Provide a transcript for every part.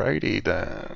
Alrighty then.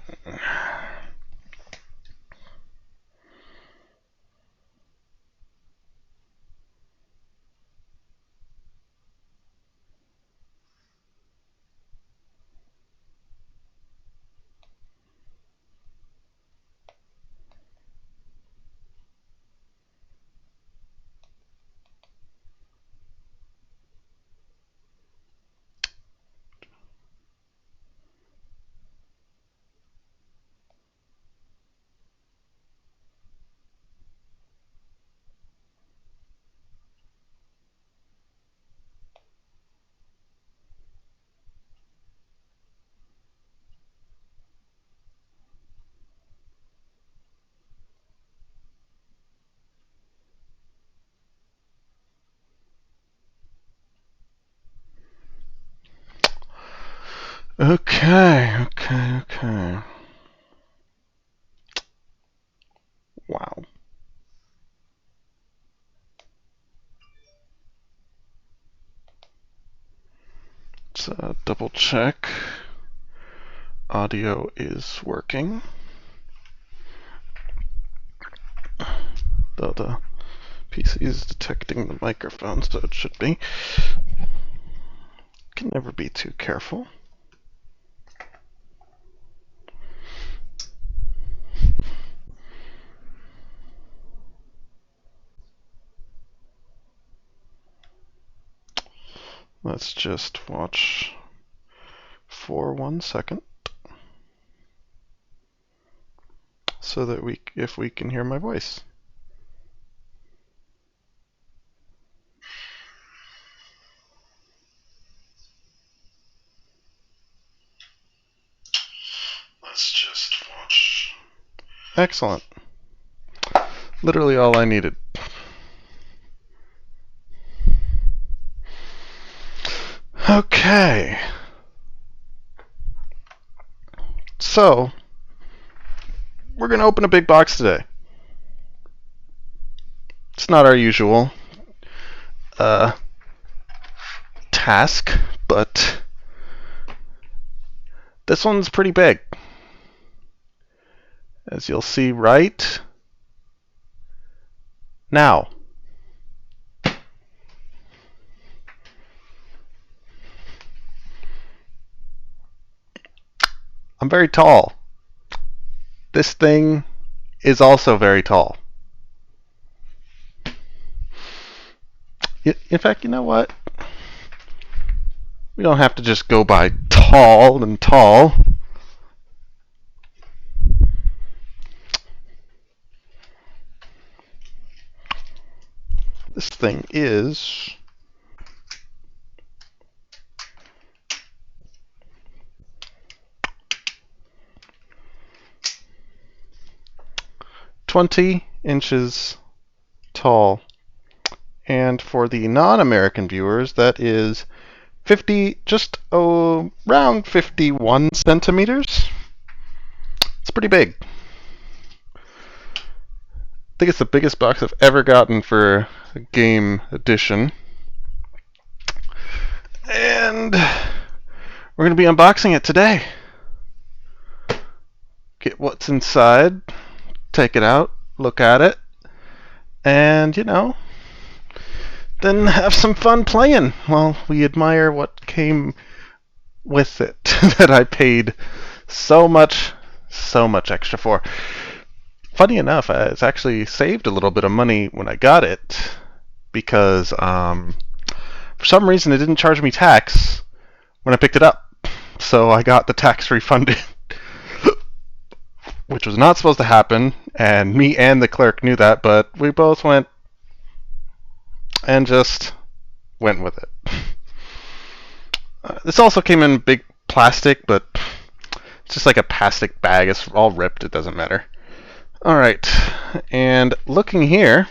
Okay. Wow. Let's double check. Audio is working. Though the PC is detecting the microphone, so it should be. Can never be too careful. Let's just watch for 1 second so that if we can hear my voice. Let's just watch. Excellent. Literally all I needed. Okay. So, we're going to open a big box today. It's not our usual task, but this one's pretty big. As you'll see right now. I'm very tall. This thing is also very tall. In fact, you know what? We don't have to just go by tall and tall. This thing is 20 inches tall. And for the non-American viewers, that is around 51 centimeters. It's pretty big. I think it's the biggest box I've ever gotten for a game edition. And we're going to be unboxing it today. Get what's inside, take it out, look at it, and, then have some fun playing while we admire what came with it that I paid so much extra for. Funny enough, I actually saved a little bit of money when I got it because for some reason it didn't charge me tax when I picked it up. So I got the tax refunded, which was not supposed to happen, and me and the clerk knew that, but we both went and just went with it. This also came in big plastic, but it's just like a plastic bag. It's all ripped. It doesn't matter. All right, and looking here,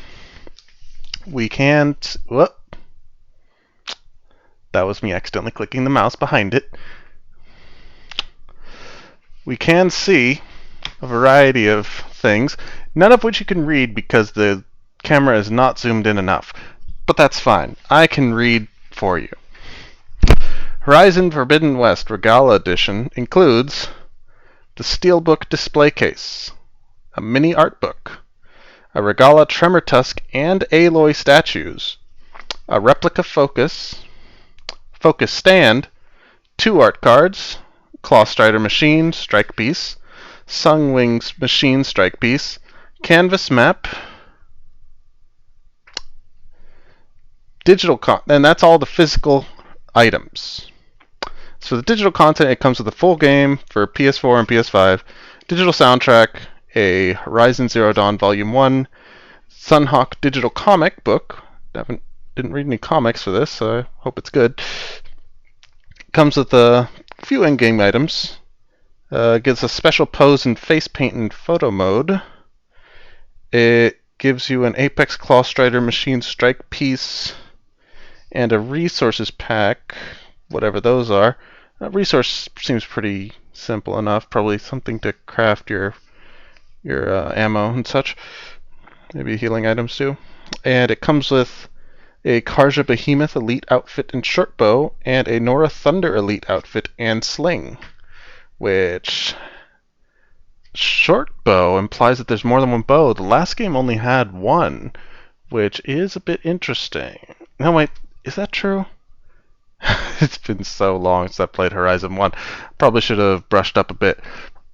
we can't. Whoop! That was me accidentally clicking the mouse behind it. We can see a variety of things, none of which you can read because the camera is not zoomed in enough. But that's fine. I can read for you. Horizon Forbidden West Regalla Edition includes the Steelbook display case, a mini art book, a Regalla Tremor Tusk and Aloy statues, a replica focus stand, 2 art cards, Claw Strider machine strike piece, Sungwings machine strike piece, canvas map, digital and that's all the physical items. So the digital content, it comes with a full game for PS4 and PS5, digital soundtrack, a Horizon Zero Dawn Volume 1, Sunhawk digital comic book. Didn't read any comics for this, so I hope it's good. Comes with a few in-game items. Gives a special pose and face paint in photo mode. It gives you an Apex Claw Strider machine strike piece and a resources pack, whatever those are. Resource seems pretty simple enough. Probably something to craft your ammo and such. Maybe healing items too. And it comes with a Karja Behemoth Elite outfit and short bow, and a Nora Thunder Elite outfit and sling. Which short bow implies that there's more than one bow. The last game only had one, which is a bit interesting. No, wait, is that true? It's been so long since I played Horizon 1. Probably should have brushed up a bit.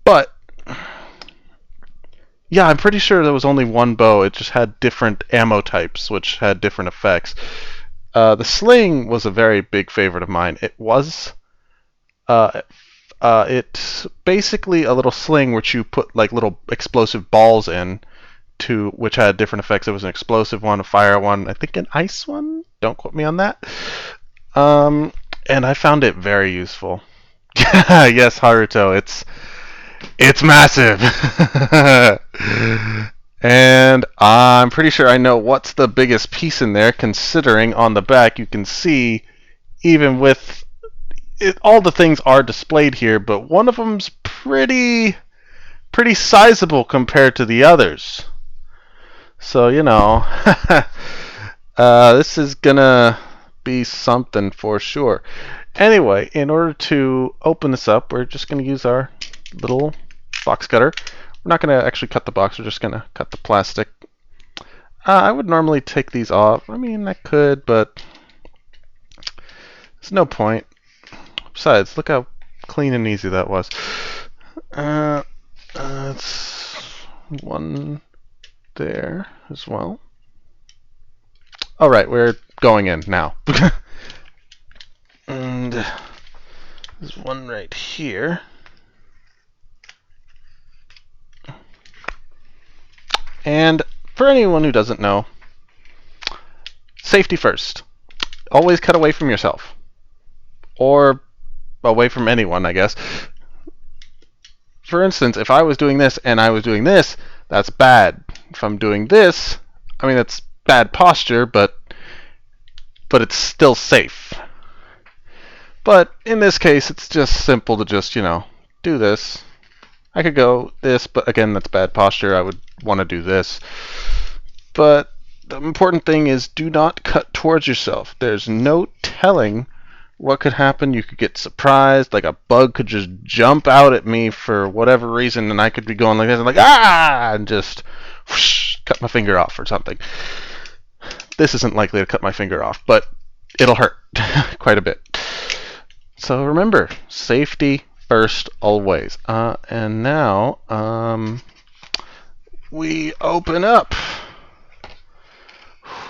But yeah, I'm pretty sure there was only one bow. It just had different ammo types, which had different effects. The sling was a very big favorite of mine. It was, it's basically a little sling which you put like little explosive balls in, which had different effects. It was an explosive one, a fire one, I think an ice one. Don't quote me on that. And I found it very useful. Yes, Haruto, it's massive. And I'm pretty sure I know what's the biggest piece in there, considering on the back you can see, even with it, all the things are displayed here, but one of them's pretty sizable compared to the others. So, this is gonna be something for sure. Anyway, in order to open this up, we're just going to use our little box cutter. We're not going to actually cut the box, we're just going to cut the plastic. I would normally take these off. I mean, I could, but there's no point. Besides, look how clean and easy that was. It's one there as well. Alright, we're going in now. And there's one right here. And for anyone who doesn't know, safety first. Always cut away from yourself. Or away from anyone, I guess. For instance, if I was doing this and I was doing this, that's bad. If I'm doing this, I mean, that's bad posture, but it's still safe. But in this case, it's just simple to just, do this. I could go this, but again, that's bad posture. I would want to do this. But the important thing is do not cut towards yourself. There's no telling what could happen. You could get surprised, like a bug could just jump out at me for whatever reason, and I could be going like this, and like, and just whoosh, cut my finger off or something. This isn't likely to cut my finger off, but it'll hurt quite a bit. So remember, safety first always. And now we open up.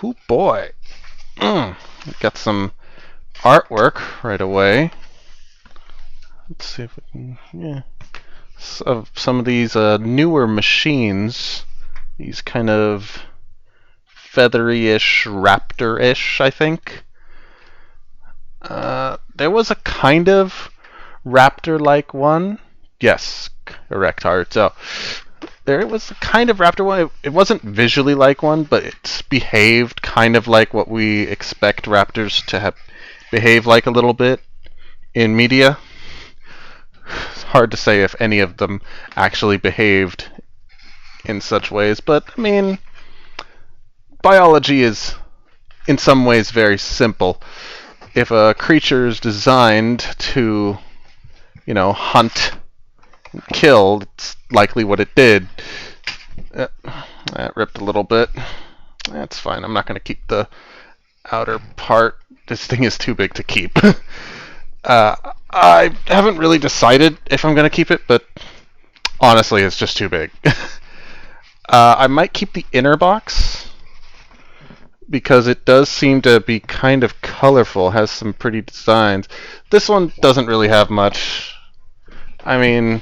Oh boy. Got some artwork right away. Let's see if we can, some of these newer machines, these kind of feathery-ish, raptor-ish, I think. There was a kind of raptor-like one. Yes, correct, Hart. So there was a kind of raptor one. It wasn't visually like one, but it's behaved kind of like what we expect raptors to have behave like a little bit in media. It's hard to say if any of them actually behaved in such ways, but I mean, biology is in some ways very simple. If a creature is designed to, hunt kill. It's likely what it did. That ripped a little bit. That's fine. I'm not going to keep the outer part. This thing is too big to keep. I haven't really decided if I'm going to keep it, but honestly, it's just too big. I might keep the inner box because it does seem to be kind of colorful, has some pretty designs. This one doesn't really have much. I mean,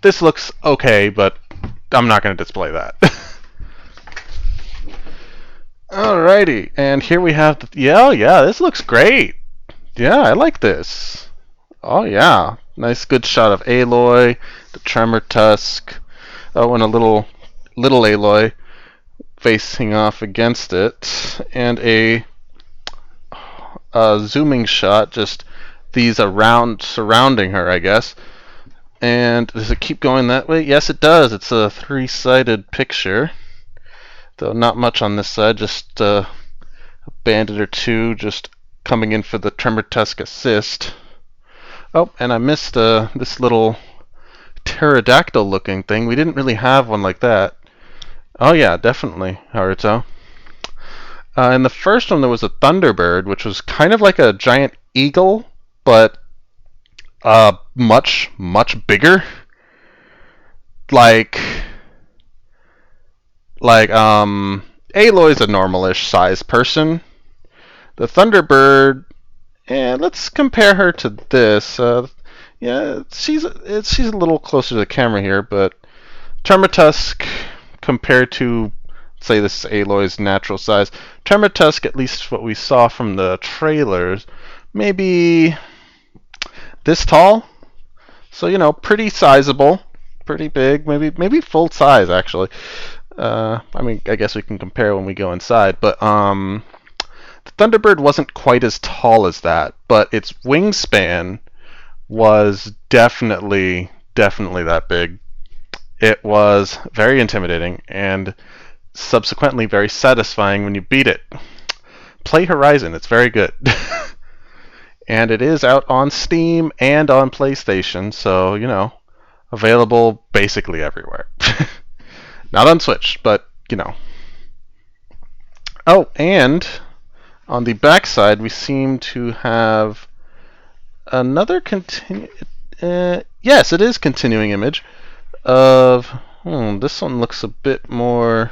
this looks okay, but I'm not going to display that. Alrighty, and here we have the, yeah, this looks great. Yeah, I like this. Oh yeah, nice good shot of Aloy, the Tremor Tusk. Oh, and a little Aloy facing off against it, and a zooming shot, just these around surrounding her, I guess. And does it keep going that way? Yes, it does. It's a three-sided picture, though not much on this side. Just a bandit or two just coming in for the Tremor Tusk assist. Oh, and I missed this little pterodactyl-looking thing. We didn't really have one like that. Oh yeah, definitely, Haruto. In the first one, there was a Thunderbird, which was kind of like a giant eagle, but much bigger. Like Aloy's a normalish size person. The Thunderbird, let's compare her to this. Yeah, she's a little closer to the camera here, but Tremor Tusk compared to, say, this is Aloy's natural size. Tremor Tusk, at least what we saw from the trailers, maybe this tall. So, you know, pretty sizable, pretty big, maybe full size actually. I mean, I guess we can compare when we go inside, but the Thunderbird wasn't quite as tall as that, but its wingspan was definitely that big. It was very intimidating and subsequently very satisfying when you beat it. Play Horizon, it's very good. And it is out on Steam and on PlayStation, so, you know, available basically everywhere. Not on Switch, but, you know. Oh, and on the backside, we seem to have another yes, it is continuing image of, this one looks a bit more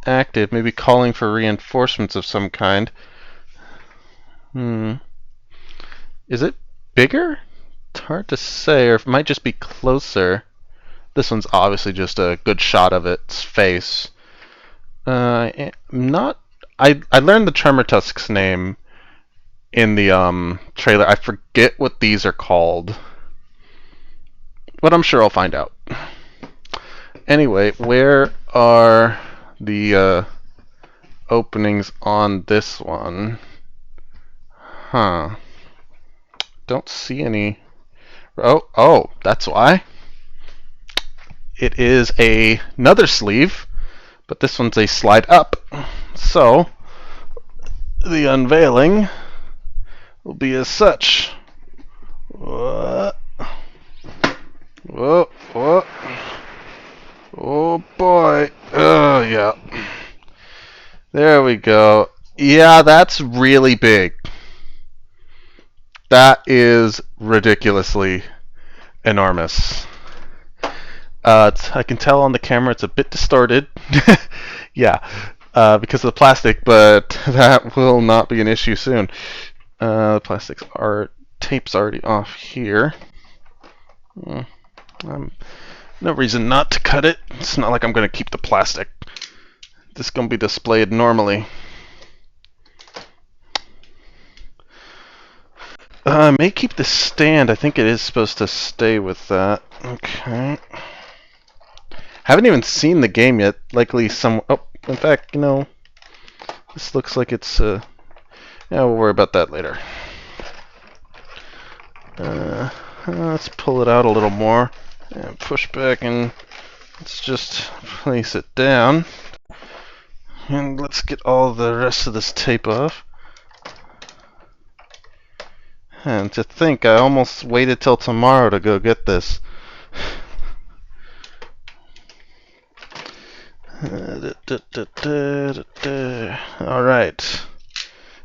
active, maybe calling for reinforcements of some kind. Is it bigger? It's hard to say, or it might just be closer. This one's obviously just a good shot of its face. I learned the Tremor Tusk's name in the trailer. I forget what these are called, but I'm sure I'll find out. Anyway, where are the openings on this one? Don't see any. Oh, that's why. It is another sleeve, but this one's a slide up. So the unveiling will be as such. Whoa. Oh boy. Oh yeah. There we go. Yeah, that's really big. That is ridiculously enormous. I can tell on the camera it's a bit distorted. Yeah, because of the plastic, but that will not be an issue soon. The tape's already off here. No reason not to cut it. It's not like I'm going to keep the plastic. This is going to be displayed normally. I may keep the stand. I think it is supposed to stay with that. Okay. Haven't even seen the game yet. Likely some. Oh, in fact, you know, this looks like it's. Yeah, we'll worry about that later. Let's pull it out a little more and push back, and let's just place it down. And let's get all the rest of this tape off. And to think, I almost waited till tomorrow to go get this. Alright.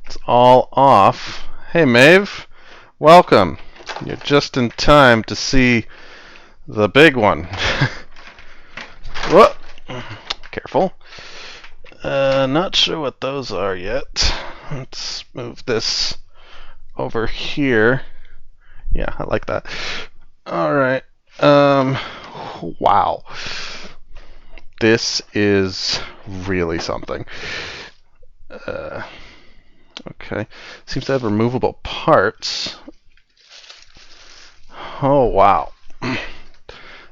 It's all off. Hey, Maeve. Welcome. You're just in time to see the big one. Whoa. Careful. Not sure what those are yet. Let's move this over here. Yeah, I like that. Alright. Wow. This is really something. Okay. Seems to have removable parts. Oh, wow. This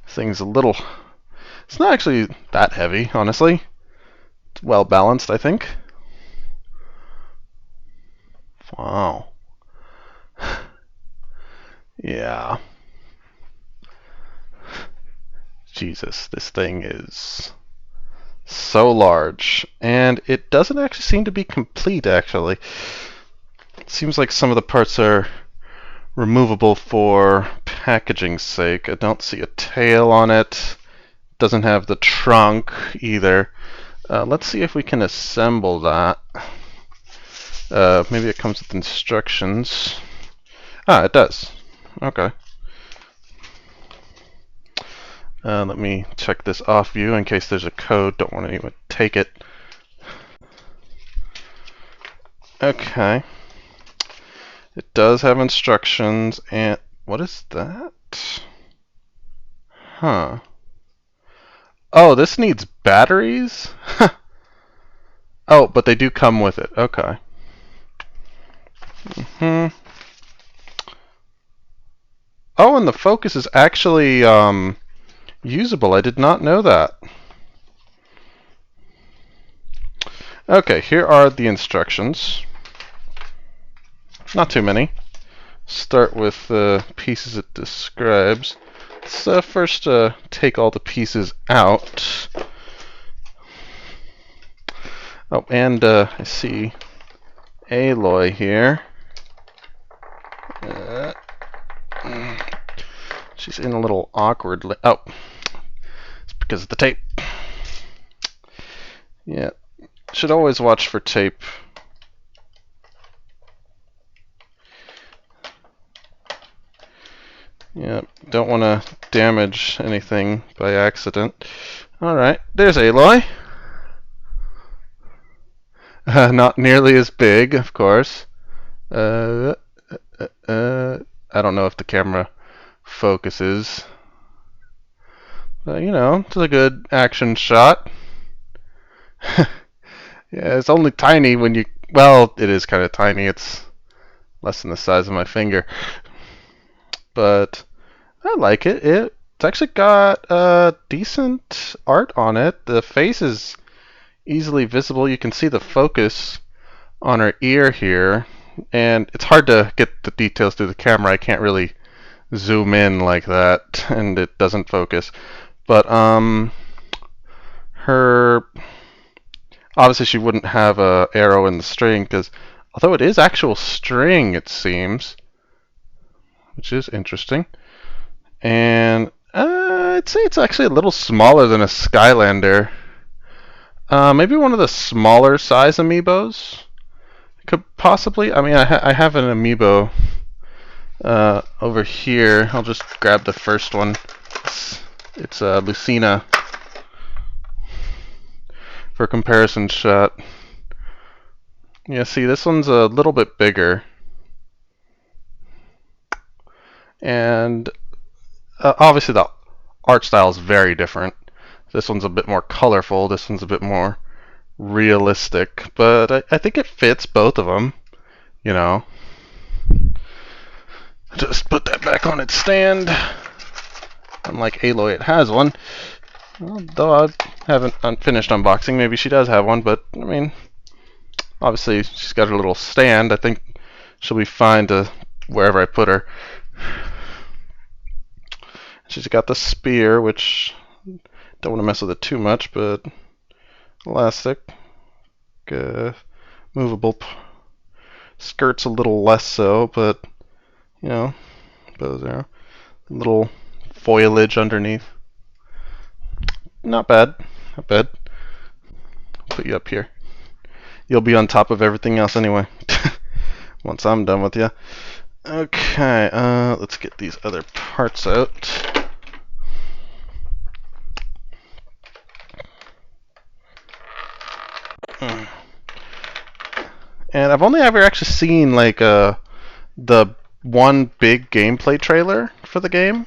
thing's a little... It's not actually that heavy, honestly. It's well balanced, I think. Wow. Yeah. Jesus, this thing is so large. And it doesn't actually seem to be complete, actually. It seems like some of the parts are removable for packaging's sake. I don't see a tail on it. Doesn't have the trunk either. Let's see if we can assemble that. Maybe it comes with instructions. Ah, it does. Okay. Let me check this off view in case there's a code. Don't want anyone to take it. Okay. It does have instructions, and what is that? Huh. Oh, this needs batteries? Oh, but they do come with it. Okay. Oh, and the focus is actually usable. I did not know that. Okay, here are the instructions. Not too many. Start with the pieces it describes. Let's first take all the pieces out. Oh, and I see Aloy here. She's in a little awkwardly. Oh, it's because of the tape. Yeah, should always watch for tape. Yeah, don't want to damage anything by accident. Alright, there's Aloy. Not nearly as big, of course. I don't know if the camera focuses. You know, it's a good action shot. Yeah, it's only tiny when you... Well, it is kind of tiny. It's less than the size of my finger. But I like it. It's actually got decent art on it. The face is easily visible. You can see the focus on her ear here. And it's hard to get the details through the camera. I can't really zoom in like that, and it doesn't focus. But her... Obviously, she wouldn't have a arrow in the string, because although it is actual string, it seems, which is interesting. And I'd say it's actually a little smaller than a Skylander. Maybe one of the smaller size amiibos. Could possibly. I mean, I have an amiibo over here. I'll just grab the first one. It's Lucina. For comparison shot. Yeah, see, this one's a little bit bigger. And obviously the art style is very different. This one's a bit more colorful, this one's a bit more realistic, but I think it fits both of them, you know. Just put that back on its stand. Unlike Aloy, it has one. Though I haven't finished unboxing, maybe she does have one, but I mean, obviously she's got her little stand. I think she'll be fine to wherever I put her. She's got the spear, which don't want to mess with it too much, but elastic, movable. Skirt's a little less so, but You know, bow and arrow. Little foliage underneath. Not bad. Not bad. Put you up here. You'll be on top of everything else anyway. Once I'm done with you. Okay, let's get these other parts out. And I've only ever actually seen like the one big gameplay trailer for the game,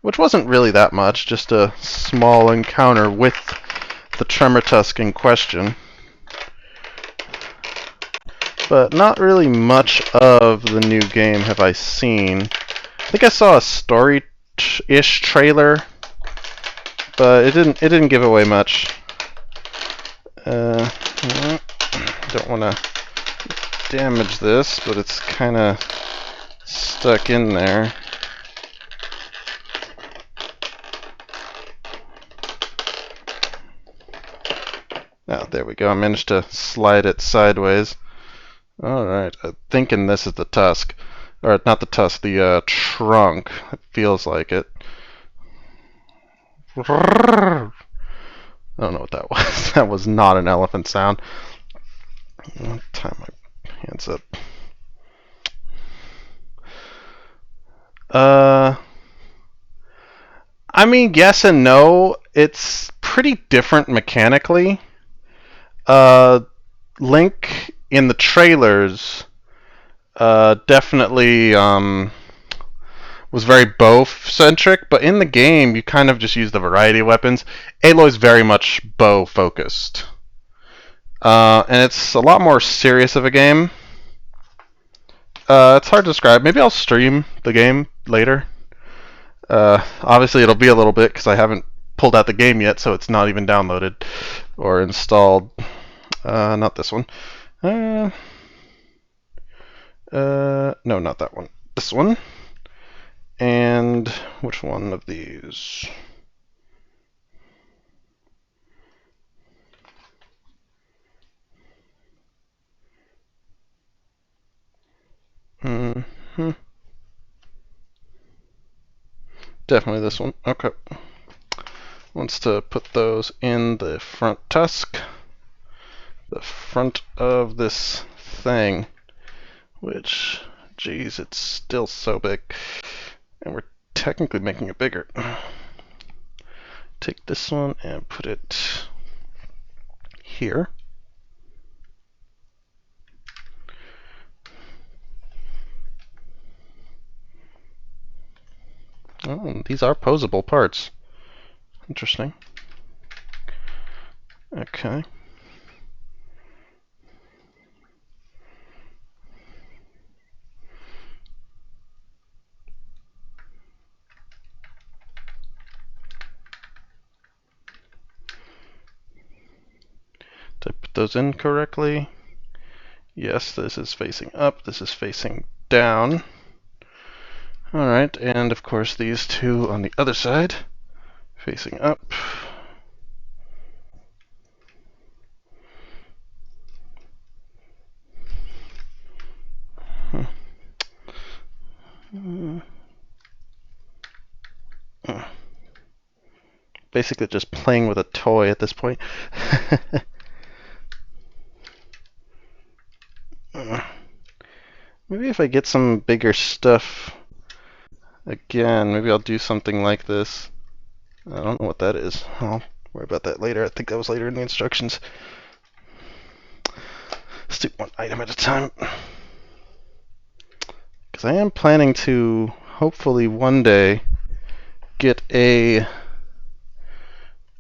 which wasn't really that much, just a small encounter with the Tremor Tusk in question. But not really much of the new game have I seen. I think I saw a story-ish trailer, but it didn't give away much. Don't want to damage this, but it's kind of stuck in there. Oh, there we go. I managed to slide it sideways. Alright, I'm thinking this is the tusk. Or, not the tusk, the trunk. It feels like it. I don't know what that was. That was not an elephant sound. I'll tie my hands up. I mean, yes and no. It's pretty different mechanically. Link in the trailers definitely was very bow-centric, but in the game you kind of just used a variety of weapons. Aloy's very much bow-focused. And it's a lot more serious of a game. It's hard to describe. Maybe I'll stream the game later. Obviously it'll be a little bit because I haven't pulled out the game yet, so it's not even downloaded or installed. Not this one. No, not that one. This one. And which one of these? Definitely this one. Okay. Wants to put those in the front tusk. The front of this thing. Which, geez, it's still so big. And we're technically making it bigger. Take this one and put it here. Oh, these are posable parts. Interesting. Okay. Did I put those in correctly? Yes, this is facing up, this is facing down. Alright, and of course these two on the other side, facing up. Basically just playing with a toy at this point. Maybe if I get some bigger stuff again, maybe I'll do something like this. I don't know what that is. I'll worry about that later. I think that was later in the instructions. Let's do one item at a time. Because I am planning to, hopefully one day, get a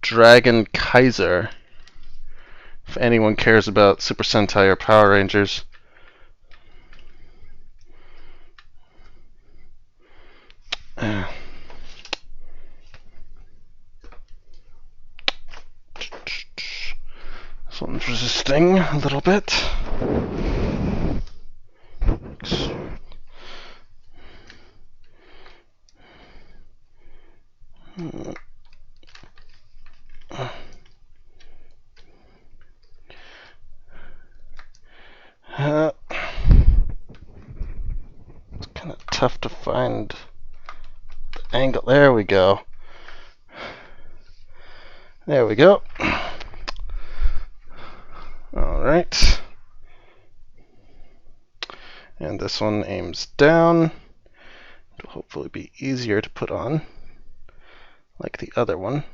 Dragon Kaiser. If anyone cares about Super Sentai or Power Rangers. This one's resisting a little bit. It's kind of tough to angle. There we go. There we go. Alright. And this one aims down. It'll hopefully be easier to put on, like the other one.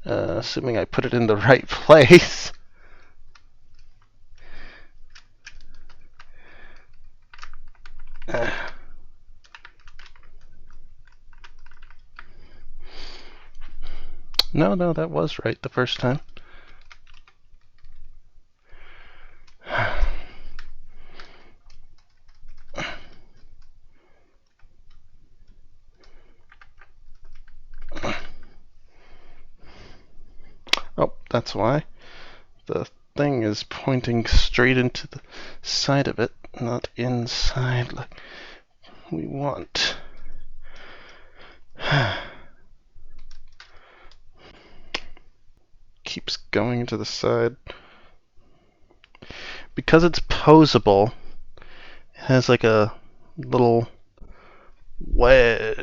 Assuming I put it in the right place. No, that was right the first time. Oh, that's why. The thing is pointing straight into the side of it, not inside like we want. Keeps going to the side. Because it's posable, it has like a little what's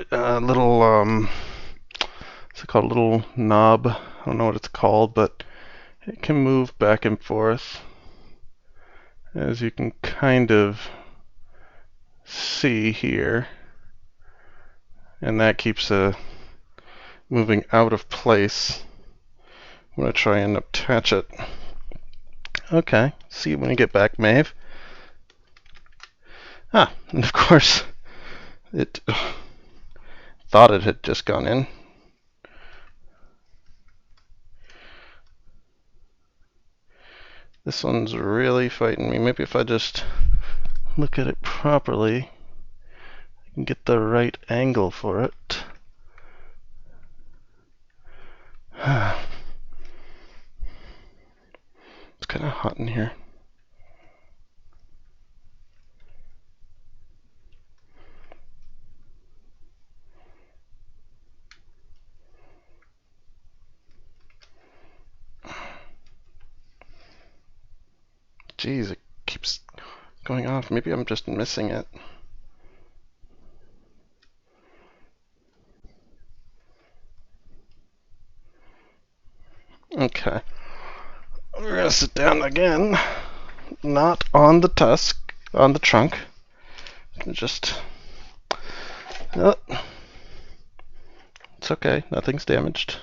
it called? A little knob. I don't know what it's called, but it can move back and forth, as you can kind of see here, and that keeps moving out of place when I try and attach it. Okay, see you when you get back, Maeve. Ah, and of course, it thought it had just gone in. This one's really fighting me. Maybe if I just look at it properly, I can get the right angle for it. It's kind of hot in here. Jeez, it keeps going off. Maybe I'm just missing it. Okay. We're gonna sit down again. Not on the tusk, on the trunk. Just... Oh. It's okay, nothing's damaged.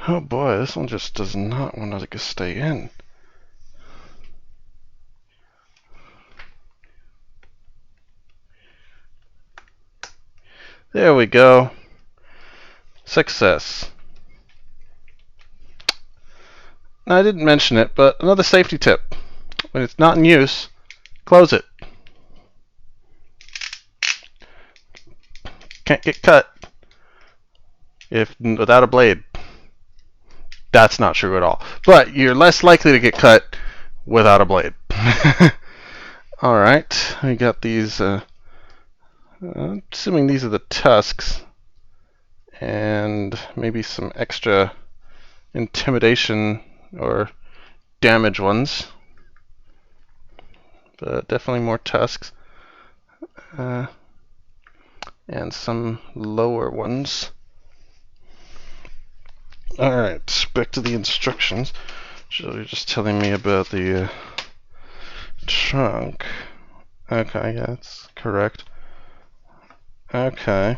Oh boy, this one just does not want to stay in. There we go. Success. Now, I didn't mention it, but another safety tip. When it's not in use, close it. Can't get cut without a blade. That's not true at all. But you're less likely to get cut without a blade. Alright, we got these, assuming these are the tusks, and maybe some extra intimidation or damage ones. But definitely more tusks. And some lower ones. Alright, back to the instructions. So you're just telling me about the trunk. Okay, yeah, that's correct. Okay.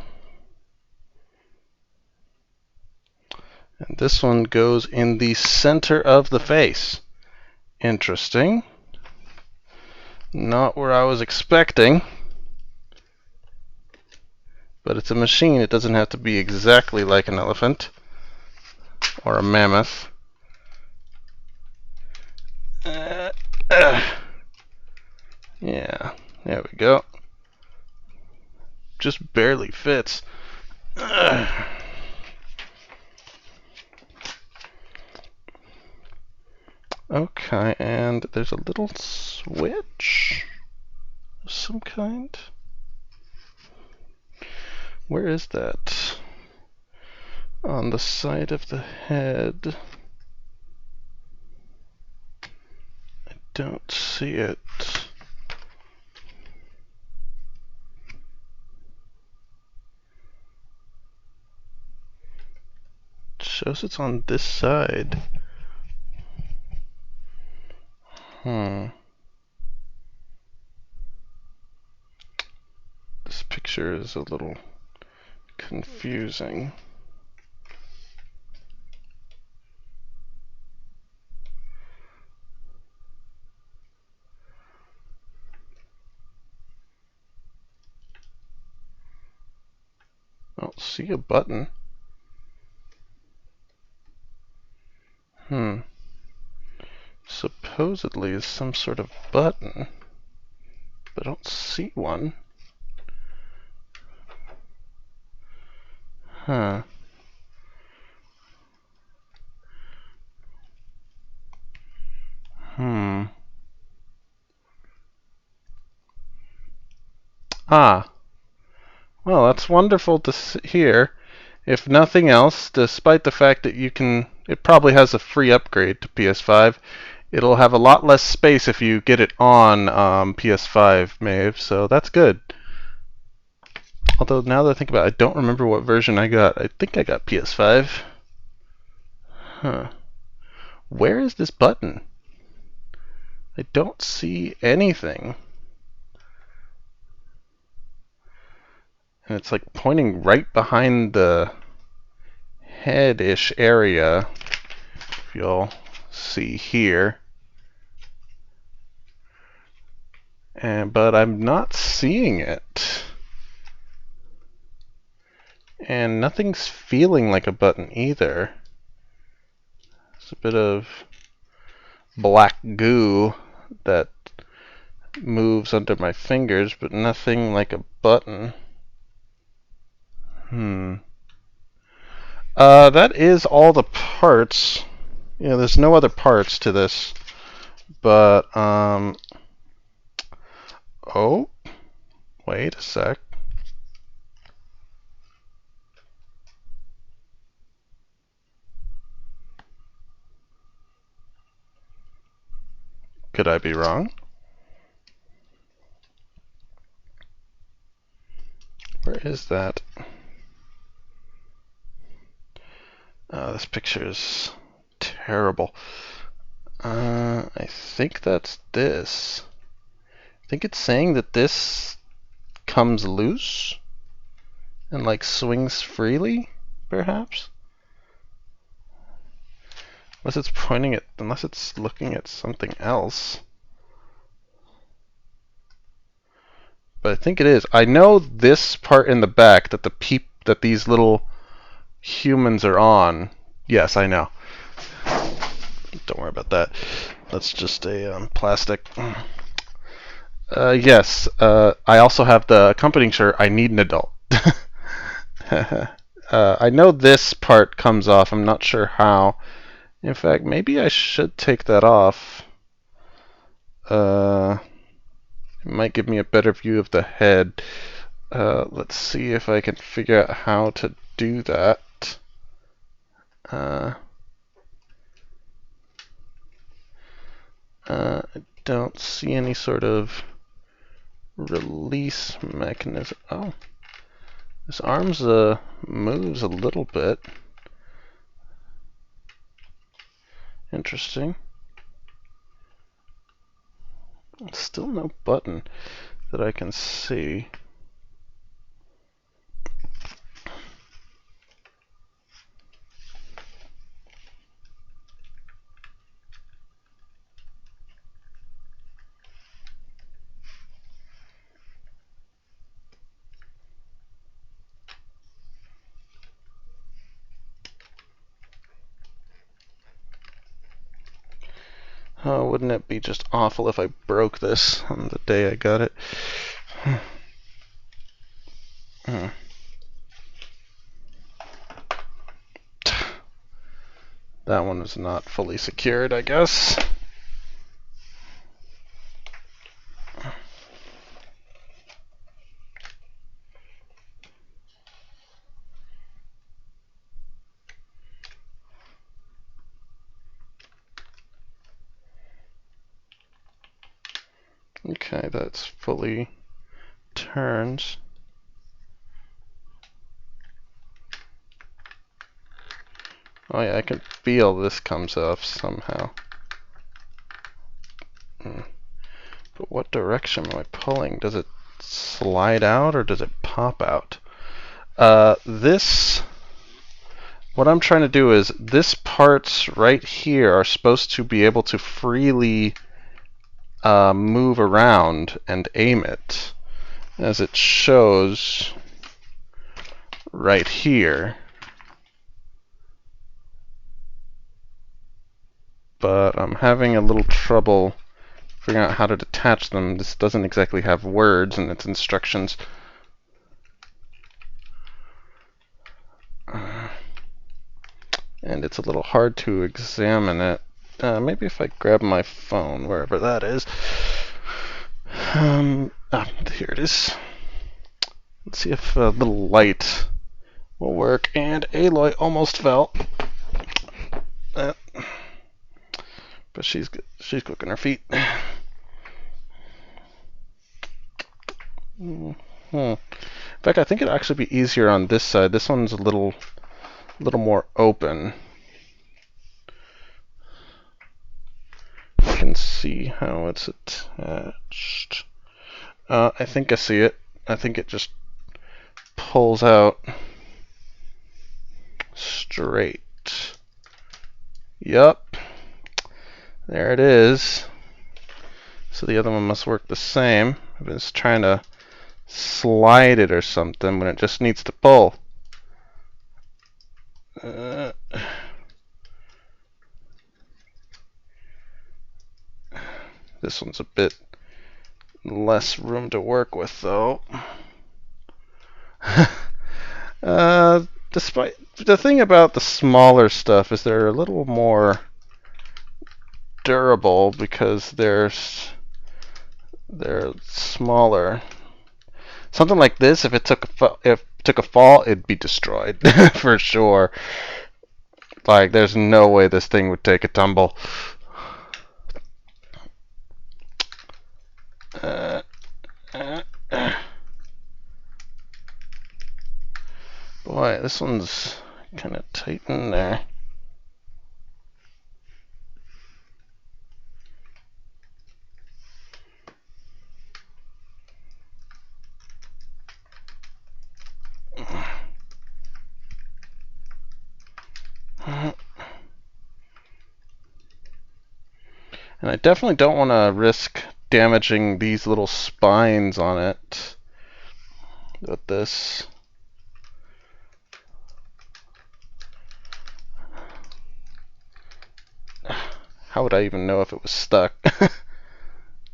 And this one goes in the center of the face. Interesting. Not where I was expecting. But it's a machine. It doesn't have to be exactly like an elephant or a mammoth. Yeah, there we go. Just barely fits. Okay, and there's a little switch of some kind. Where is that? on the side of the head. I don't see it. It shows it's on this side. This picture is a little confusing. I don't see a button. Supposedly is some sort of button, but I don't see one. Huh. Ah. Well, that's wonderful to hear. If nothing else, despite the fact that it probably has a free upgrade to PS5, it'll have a lot less space if you get it on PS5, Maeve, so that's good. Although, now that I think about it, I don't remember what version I got. I think I got PS5. Huh. Where is this button? I don't see anything. And it's like pointing right behind the head-ish area, if you'll see here. But I'm not seeing it. And nothing's feeling like a button either. It's a bit of black goo that moves under my fingers, but nothing like a button. That is all the parts. Yeah, there's no other parts to this. But, oh, wait a sec. Could I be wrong? Where is that? This picture is terrible. I think that's this. I think it's saying that this comes loose and like swings freely, perhaps? Unless it's looking at something else. But I think it is. I know this part in the back that that these little humans are on. Yes, I know. Don't worry about that. That's just a plastic. Yes. I also have the accompanying shirt. I need an adult. I know this part comes off. I'm not sure how. In fact, maybe I should take that off. It might give me a better view of the head. Let's see if I can figure out how to do that. I don't see any sort of release mechanism. Oh, this arm's moves a little bit. Interesting. Still no button that I can see. Oh, wouldn't it be just awful if I broke this on the day I got it? That one is not fully secured, I guess. Okay, that's fully turned. Oh yeah, I can feel this comes off somehow. But what direction am I pulling? Does it slide out or does it pop out? What I'm trying to do is, this parts right here are supposed to be able to freely move around and aim it, as it shows right here. But I'm having a little trouble figuring out how to detach them. This doesn't exactly have words in its instructions. And it's a little hard to examine it. Maybe if I grab my phone, wherever that is. Here it is. Let's see if a little light will work. And Aloy almost fell. But she's quick on her feet. In fact, I think it'd actually be easier on this side. This one's a little more open. You can see how it's attached. I think I see it. I think it just pulls out straight. Yup. There it is. So the other one must work the same. I've been just trying to slide it or something when it just needs to pull. This one's a bit less room to work with, though. Despite the thing about the smaller stuff is they're a little more durable because they're smaller. Something like this, if it took a fall, it'd be destroyed for sure. Like, there's no way this thing would take a tumble. Boy, this one's kind of tight in there. And I definitely don't want to risk damaging these little spines on it with this. How would I even know if it was stuck?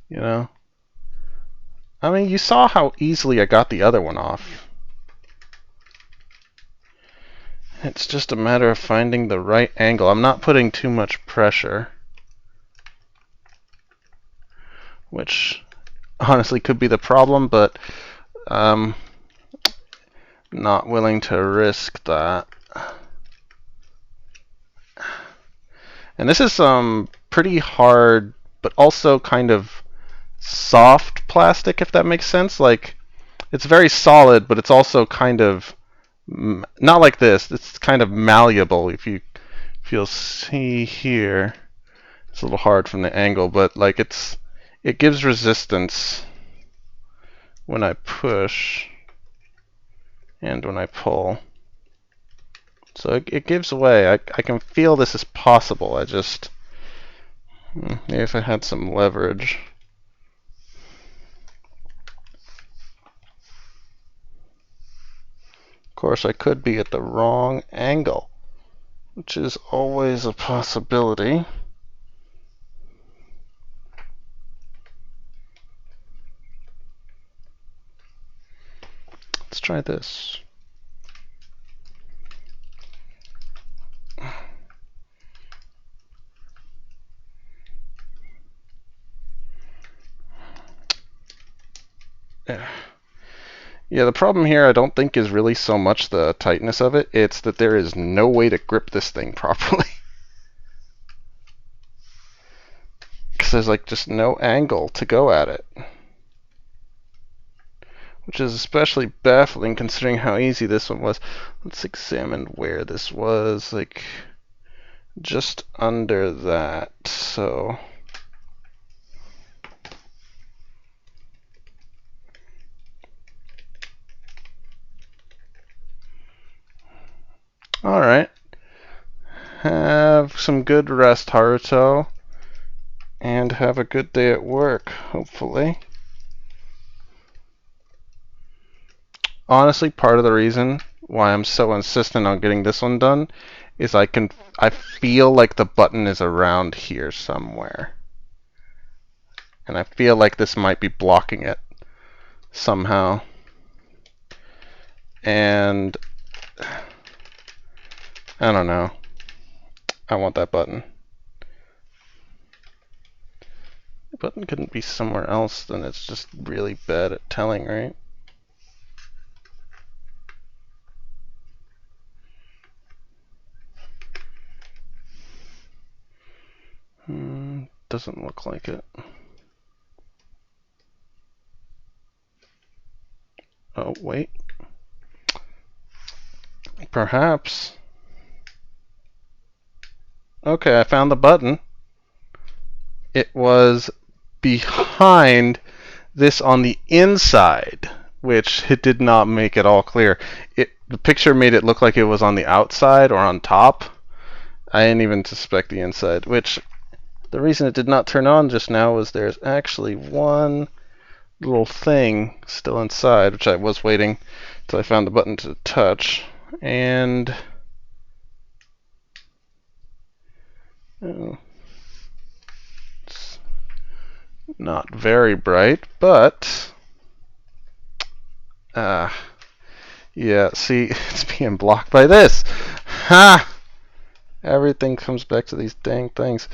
You know? I mean, you saw how easily I got the other one off. It's just a matter of finding the right angle. I'm not putting too much pressure, which honestly could be the problem, but I'm not willing to risk that. And this is some pretty hard, but also kind of soft plastic, if that makes sense. Like, it's very solid, but it's also kind of not like this. It's kind of malleable. If you'll see here, it's a little hard from the angle, but like it gives resistance when I push and when I pull. So it gives way. I can feel this is possible. I just, maybe if I had some leverage. Of course, I could be at the wrong angle, which is always a possibility. Let's try this. Yeah, the problem here I don't think is really so much the tightness of it, it's that there is no way to grip this thing properly. Because there's like just no angle to go at it. Which is especially baffling considering how easy this one was. Let's examine where this was, like just under that. So alright. Have some good rest, Haruto. And have a good day at work, hopefully. Honestly, part of the reason why I'm so insistent on getting this one done is I feel like the button is around here somewhere. And I feel like this might be blocking it somehow. And I don't know. I want that button. The button couldn't be somewhere else, then it's just really bad at telling, right? Doesn't look like it. Oh, wait. Perhaps. Okay, I found the button. It was behind this on the inside, which it did not make it all clear. The picture made it look like it was on the outside or on top. I didn't even suspect the inside, which the reason it did not turn on just now was there's actually one little thing still inside, which I was waiting until I found the button to touch. And it's not very bright, but yeah, see, it's being blocked by this. Ha! Everything comes back to these dang things.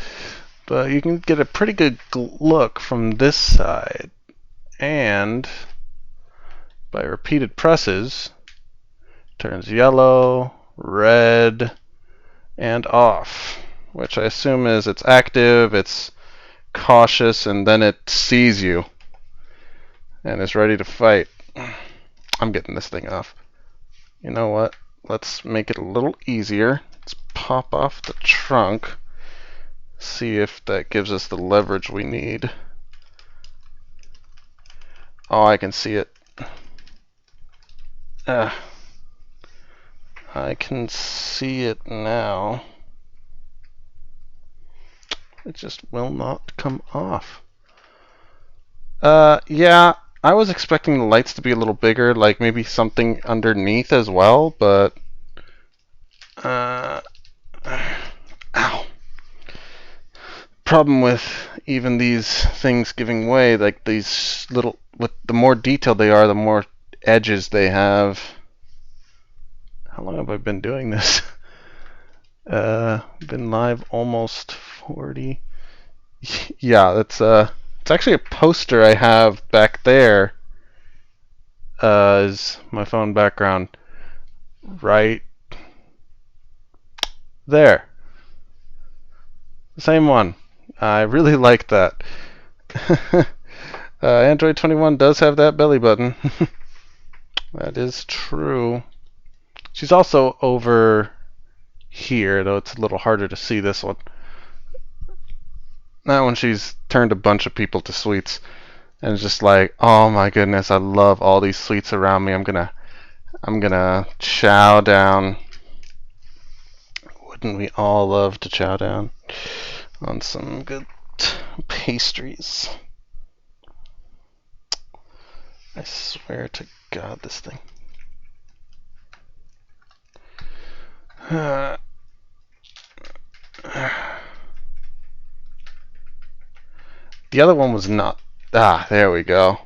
But you can get a pretty good look from this side. And by repeated presses, turns yellow, red, and off. Which I assume is it's active, it's cautious, and then it sees you. And is ready to fight. I'm getting this thing off. You know what? Let's make it a little easier. Let's pop off the trunk. See if that gives us the leverage we need. Oh, I can see it. I can see it now. It just will not come off. Yeah, I was expecting the lights to be a little bigger, like maybe something underneath as well, but ow. Problem with even these things giving way, like these little, the more detailed they are, the more edges they have. How long have I been doing this? Been live almost 40. Yeah, it's actually a poster I have back there. Is my phone background right there? The same one. I really like that. Android 21 does have that belly button. That is true. She's also over here, though it's a little harder to see this one. That one, she's turned a bunch of people to sweets. And it's just like, oh my goodness, I love all these sweets around me. I'm gonna chow down. Wouldn't we all love to chow down on some good pastries? I swear to God, this thing. The other one was not. Ah, there we go.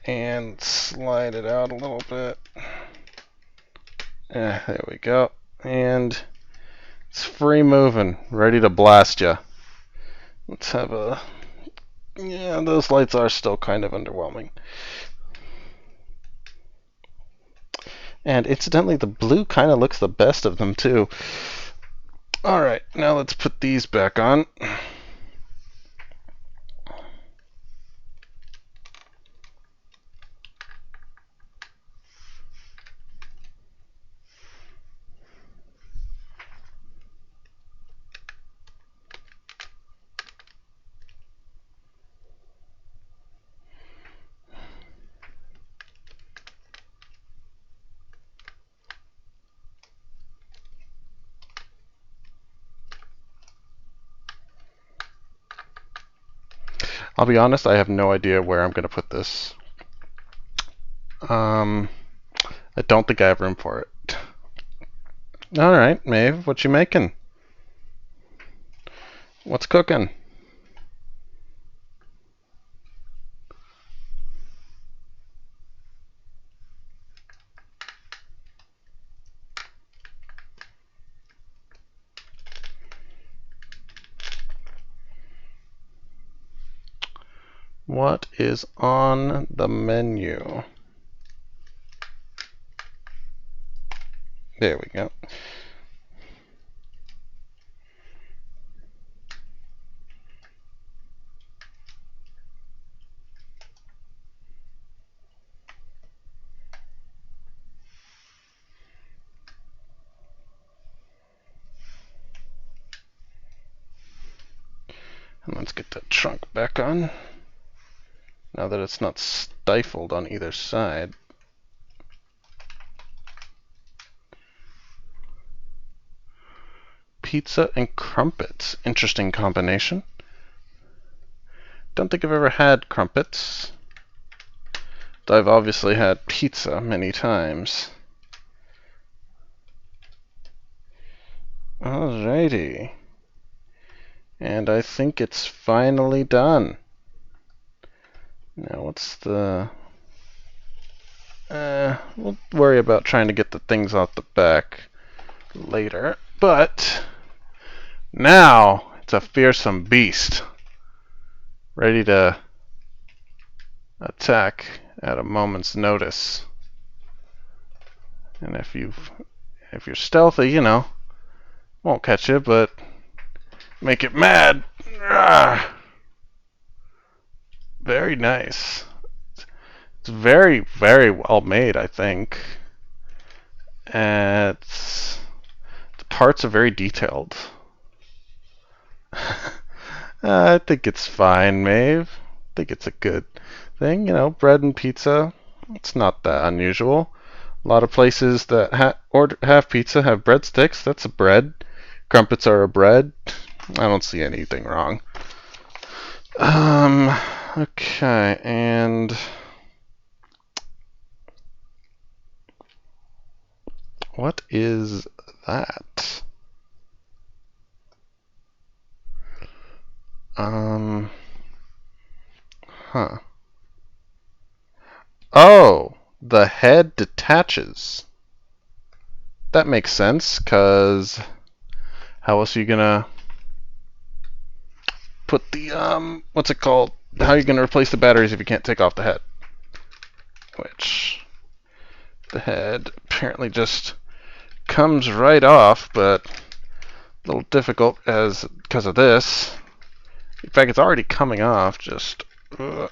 And slide it out a little bit. There we go. And it's free moving, ready to blast ya. Let's have a... Yeah, those lights are still kind of underwhelming. And incidentally, the blue kind of looks the best of them too. Alright, now let's put these back on. I'll be honest, I have no idea where I'm going to put this. I don't think I have room for it. Alright, Maeve, what you making? What's cooking? What is on the menu? There we go. And let's get that trunk back on. Now that it's not stifled on either side. Pizza and crumpets. Interesting combination. Don't think I've ever had crumpets. Though I've obviously had pizza many times. Alrighty. And I think it's finally done. Now what's the... we'll worry about trying to get the things out the back later. But now it's a fearsome beast. Ready to attack at a moment's notice. And if you're stealthy, you know, won't catch you, but make it mad. Very nice. It's very, very well made, I think. And the parts are very detailed. I think it's fine, Maeve. I think it's a good thing. You know, bread and pizza, it's not that unusual. A lot of places that have pizza have breadsticks. That's a bread. Crumpets are a bread. I don't see anything wrong. Okay, and what is that? Huh. Oh, the head detaches. That makes sense, because how else are you gonna put the, what's it called? How are you gonna replace the batteries if you can't take off the head? Which, the head apparently just comes right off, but a little difficult because of this. In fact, it's already coming off, just... Well,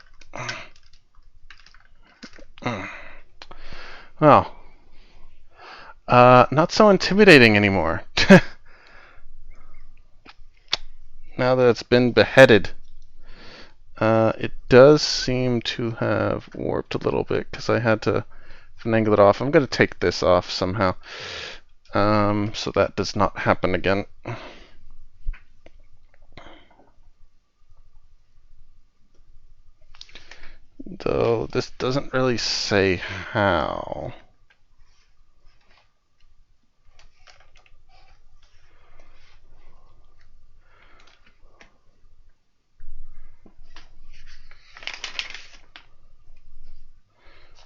not so intimidating anymore. Now that it's been beheaded. It does seem to have warped a little bit because I had to finagle it off. I'm going to take this off somehow so that does not happen again. Though this doesn't really say how.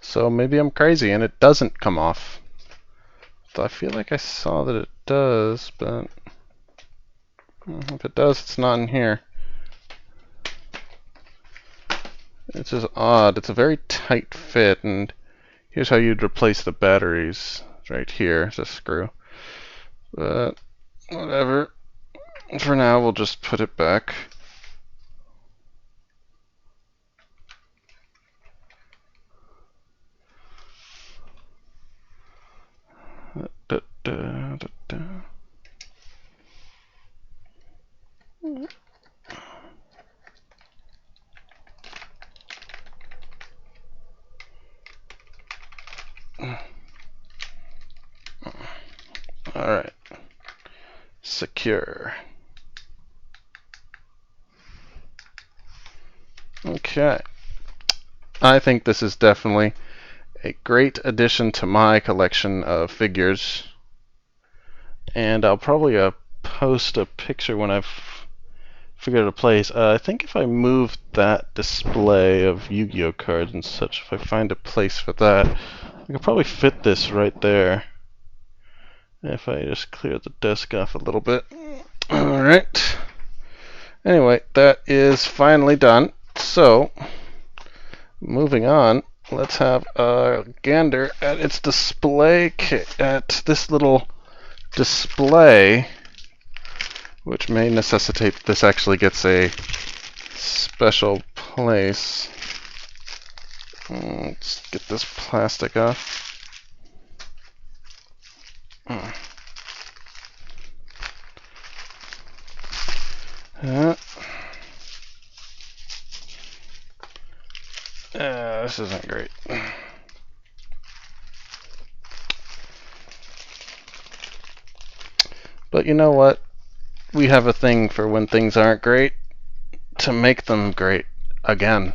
So maybe I'm crazy and it doesn't come off. So I feel like I saw that it does, but if it does, it's not in here. It's just odd. It's a very tight fit, and here's how you'd replace the batteries. It's right here. It's a screw. But whatever. For now, we'll just put it back. Da, da, da, da. Alright. Secure. Okay. I think this is definitely a great addition to my collection of figures. And I'll probably post a picture when I've figured out a place. I think if I move that display of Yu-Gi-Oh cards and such, if I find a place for that, I could probably fit this right there. If I just clear the desk off a little bit. Alright. Anyway, that is finally done. So, moving on, let's have a gander at its display at this little display, which may necessitate this actually gets a special place. Let's get this plastic off. This isn't great. But you know what? We have a thing for when things aren't great, to make them great again.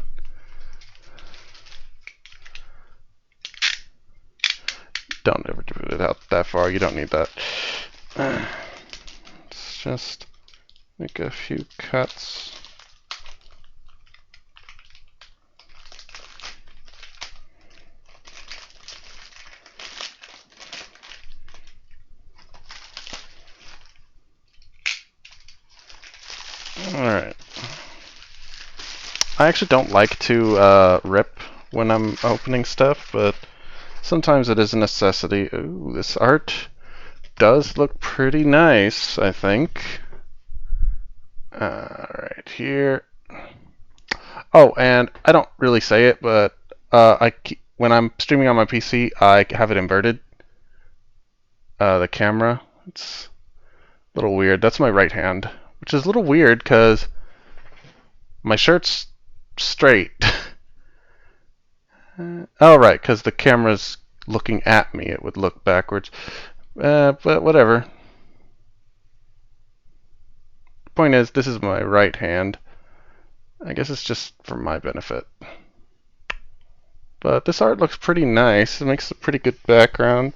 Don't ever do it out that far. You don't need that. Let's just make a few cuts. Alright. I actually don't like to rip when I'm opening stuff, but sometimes it is a necessity. Ooh, this art does look pretty nice, I think. Right here. Oh, and I don't really say it, but when I'm streaming on my PC, I have it inverted. The camera. It's a little weird. That's my right hand, which is a little weird because my shirt's straight. Oh, right, because the camera's looking at me. It would look backwards. But whatever. Point is, this is my right hand. I guess it's just for my benefit. But this art looks pretty nice. It makes a pretty good background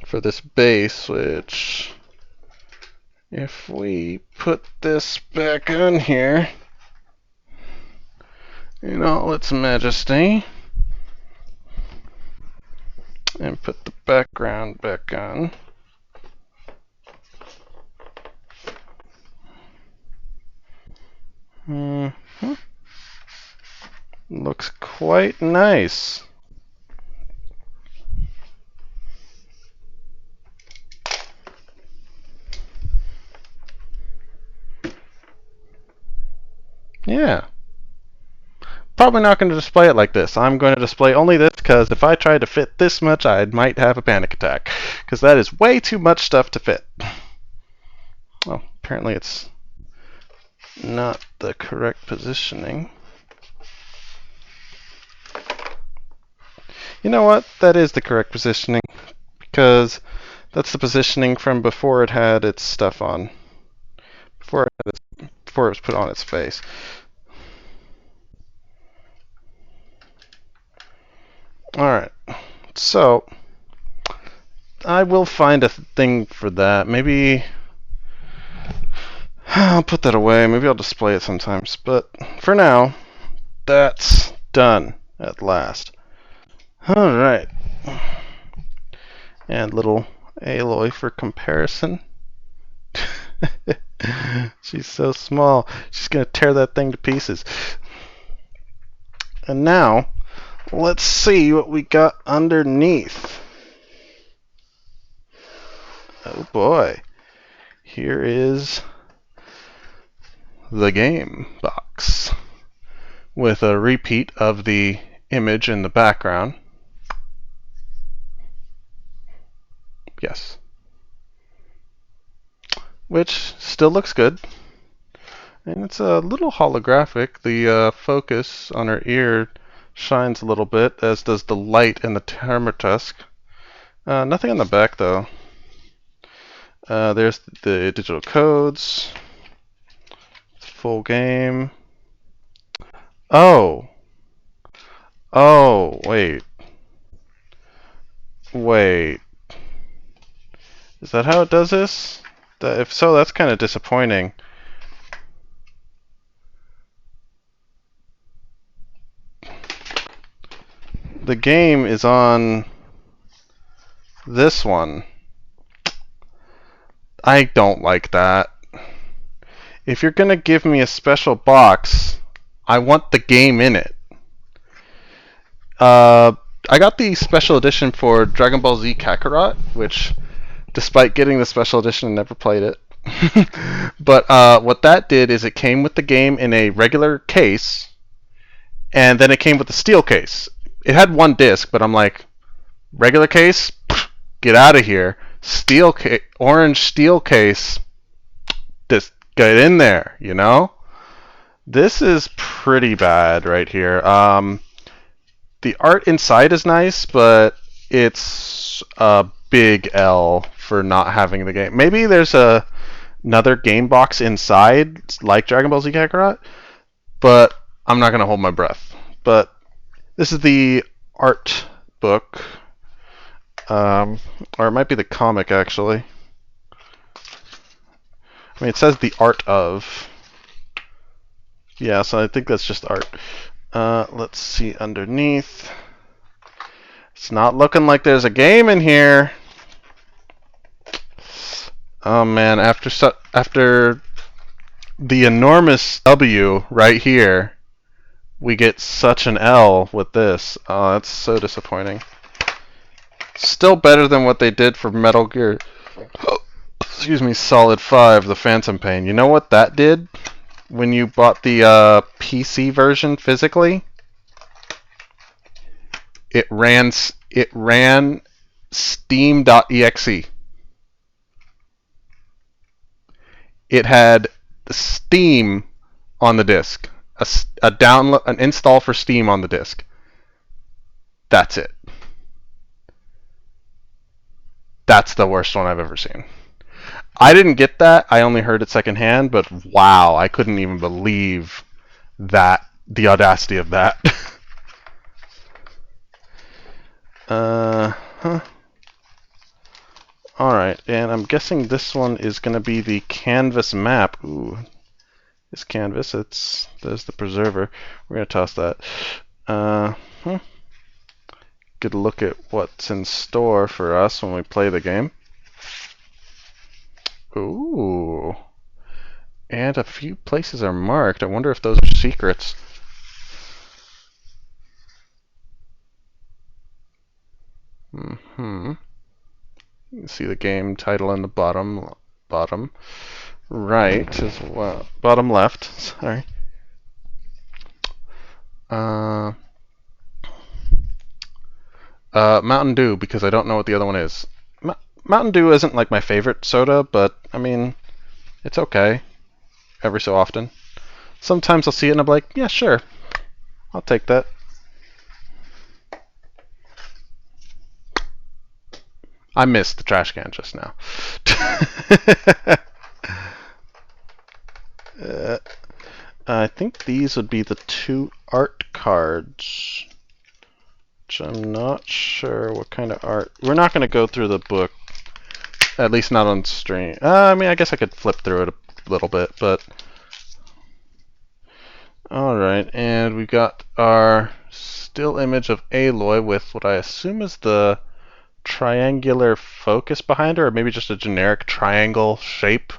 for this base, which, if we put this back on here in all its majesty, and put the background back on, looks quite nice. Yeah. Probably not going to display it like this. I'm going to display only this because if I tried to fit this much, I might have a panic attack. Because that is way too much stuff to fit. Oh, apparently it's not the correct positioning. You know what? That is the correct positioning. Because that's the positioning from before it had its stuff on. Before it was put on its face. Alright, so I will find a thing for that. Maybe I'll put that away. Maybe I'll display it sometimes. But for now, that's done at last. Alright. And little Aloy for comparison. She's so small. She's going to tear that thing to pieces. And now, let's see what we got underneath. Oh boy. Here is the game box with a repeat of the image in the background. Yes. Which still looks good. And it's a little holographic. The focus on her ear shines a little bit, as does the light in the Termitusk. Nothing on the back, though. There's the digital codes. Full game. Oh. Oh, wait. Wait. Is that how it does this? If so, that's kind of disappointing. The game is on this one. I don't like that. If you're gonna give me a special box, I want the game in it. I got the special edition for Dragon Ball Z Kakarot, which, despite getting the special edition, I never played it. But what that did is it came with the game in a regular case, and then it came with a steel case. It had one disc, but I'm like, regular case? Get out of here. Orange steel case. Just get in there, you know? This is pretty bad right here. The art inside is nice, but it's a big L for not having the game. Maybe there's another game box inside, like Dragon Ball Z Kakarot, but I'm not going to hold my breath. But this is the art book, or it might be the comic, actually. I mean, it says the art of. Yeah, so I think that's just art. Let's see underneath. It's not looking like there's a game in here. Oh man, after the enormous W right here, we get such an L with this. Oh, that's so disappointing. Still better than what they did for Metal Gear. Excuse me, Solid 5, the Phantom Pain. You know what that did? When you bought the PC version physically, it ran Steam.exe. It had Steam on the disk, a download, an install for Steam on the disk. That's it. That's the worst one I've ever seen. I didn't get that. I only heard it secondhand, but wow, I couldn't even believe that, the audacity of that. Huh. Alright, and I'm guessing this one is going to be the canvas map. Ooh, this canvas, there's the preserver. We're going to toss that. Good look at what's in store for us when we play the game. Ooh. And a few places are marked. I wonder if those are secrets. You can see the game title in the bottom right as well. Bottom left, sorry. Mountain Dew, because I don't know what the other one is. Mountain Dew isn't like my favorite soda, but I mean, it's okay every so often. Sometimes I'll see it and I'm like, yeah, sure, I'll take that. I missed the trash can just now. I think these would be the two art cards, which I'm not sure what kind of art. We're not going to go through the book, at least not on stream. I mean, I guess I could flip through it a little bit, but alright, and we got our still image of Aloy with what I assume is the triangular focus behind her, or maybe just a generic triangle shape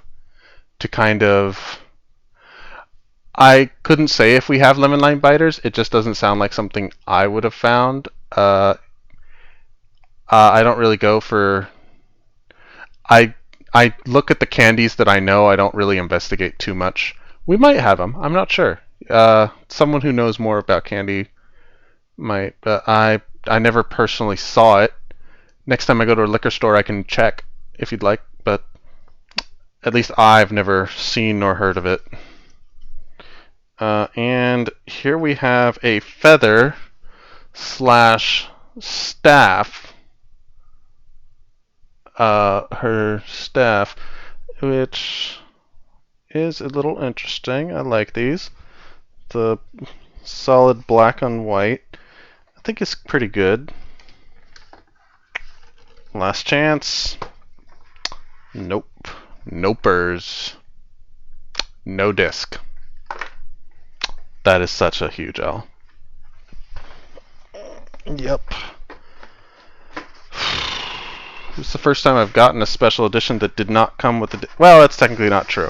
to kind of... I couldn't say if we have lemon lime biters. It just doesn't sound like something I would have found. I don't really go for... I look at the candies that I know. I don't really investigate too much We might have them. I'm not sure. Someone who knows more about candy might. But I never personally saw it. Next time I go to a liquor store, I can check if you'd like. But at least I've never seen nor heard of it. And here we have a feather slash staff. Her staff, which is a little interesting. I like these. The solid black on white. I think it's pretty good. Last chance. Nope. Nopers. No disc. That is such a huge L. Yep. This is the first time I've gotten a special edition that did not come with the... Well, that's technically not true.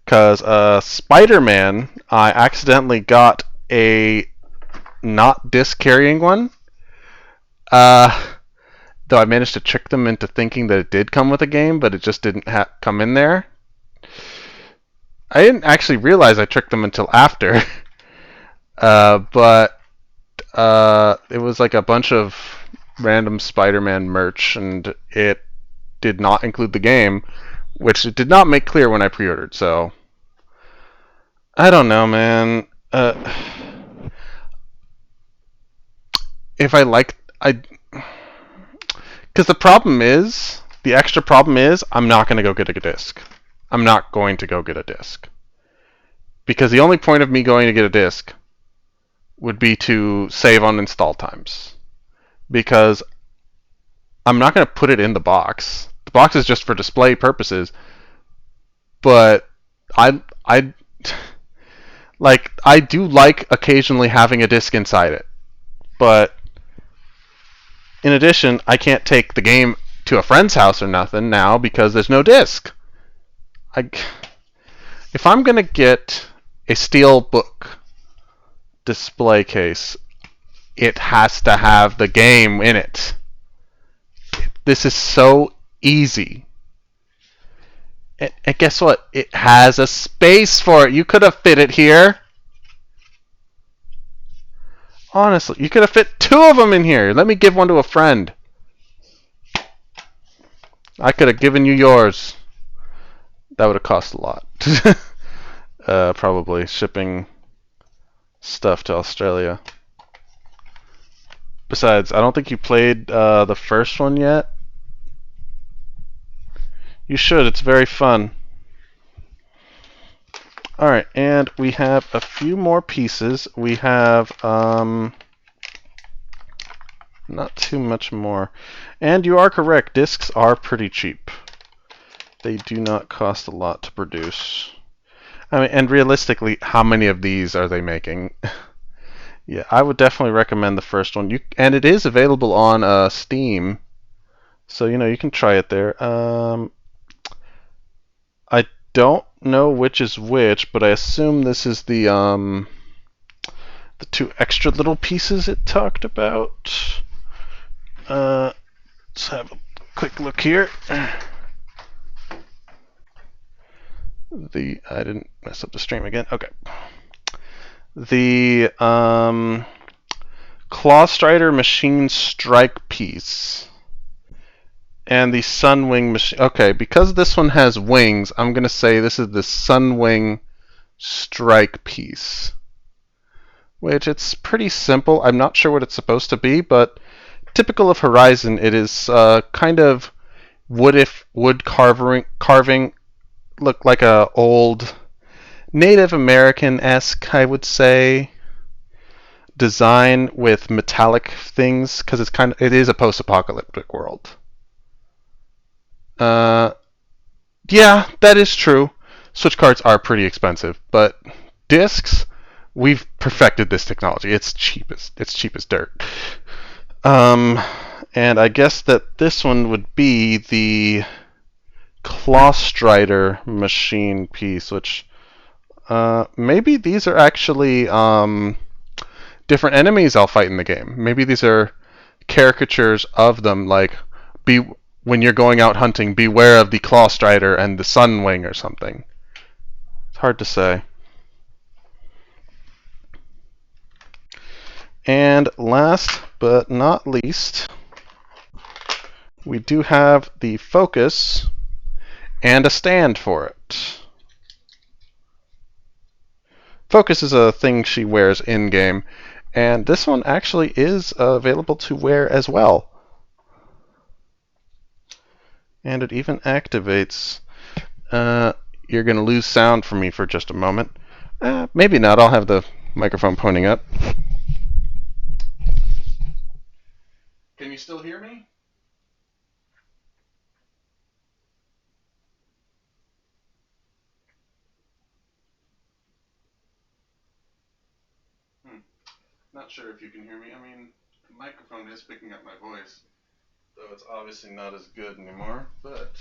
Because Spider-Man, I accidentally got a not disc carrying one. Though I managed to trick them into thinking that it did come with a game, but it just didn't come in there. I didn't actually realize I tricked them until after. But it was like a bunch of random Spider-Man merch, and it did not include the game, which it did not make clear when I pre-ordered. So I don't know, man. If I like, because the extra problem is, I'm not going to go get a disc. I'm not going to go get a disc. Because the only point of me going to get a disc would be to save on install times. Because I'm not going to put it in the box. The box is just for display purposes. But I do like occasionally having a disc inside it. But in addition, I can't take the game to a friend's house or nothing now because there's no disc. If I'm going to get a steel book display case, it has to have the game in it. This is so easy. And guess what? It has a space for it. You could have fit it here. Honestly, you could have fit 2 of them in here. Let me give one to a friend. I could have given you yours. That would have cost a lot. Probably shipping stuff to Australia. Besides, I don't think you played the first one yet. You should. It's very fun. Alright, and we have a few more pieces. We have not too much more. And you are correct, discs are pretty cheap. They do not cost a lot to produce. I mean, and realistically, how many of these are they making? Yeah, I would definitely recommend the first one. And it is available on Steam, so you can try it there. I don't know which is which, but I assume this is the 2 extra little pieces it talked about. Let's have a quick look here. I didn't mess up the stream again. Okay. The Claw Strider Machine Strike piece. And the Sunwing machine. Okay, because this one has wings, I'm going to say this is the Sunwing Strike piece. Which it's pretty simple. I'm not sure what it's supposed to be, but typical of Horizon, it is kind of wood carving. Look like a old Native American-esque, I would say, design with metallic things, because it is a post-apocalyptic world. Yeah, that is true. Switch cards are pretty expensive, but discs, we've perfected this technology. It's cheap as dirt. And I guess that this one would be the Claw Strider machine piece, which maybe these are actually different enemies I'll fight in the game. Maybe these are caricatures of them, like when you're going out hunting, beware of the Claw Strider and the Sunwing or something. It's hard to say. And last but not least, we do have the focus and a stand for it. Focus is a thing she wears in-game, and this one actually is available to wear as well. And it even activates. You're going to lose sound from me for just a moment. Maybe not. I'll have the microphone pointing up. Can you still hear me? Not sure if you can hear me. I mean, the microphone is picking up my voice, though it's obviously not as good anymore, but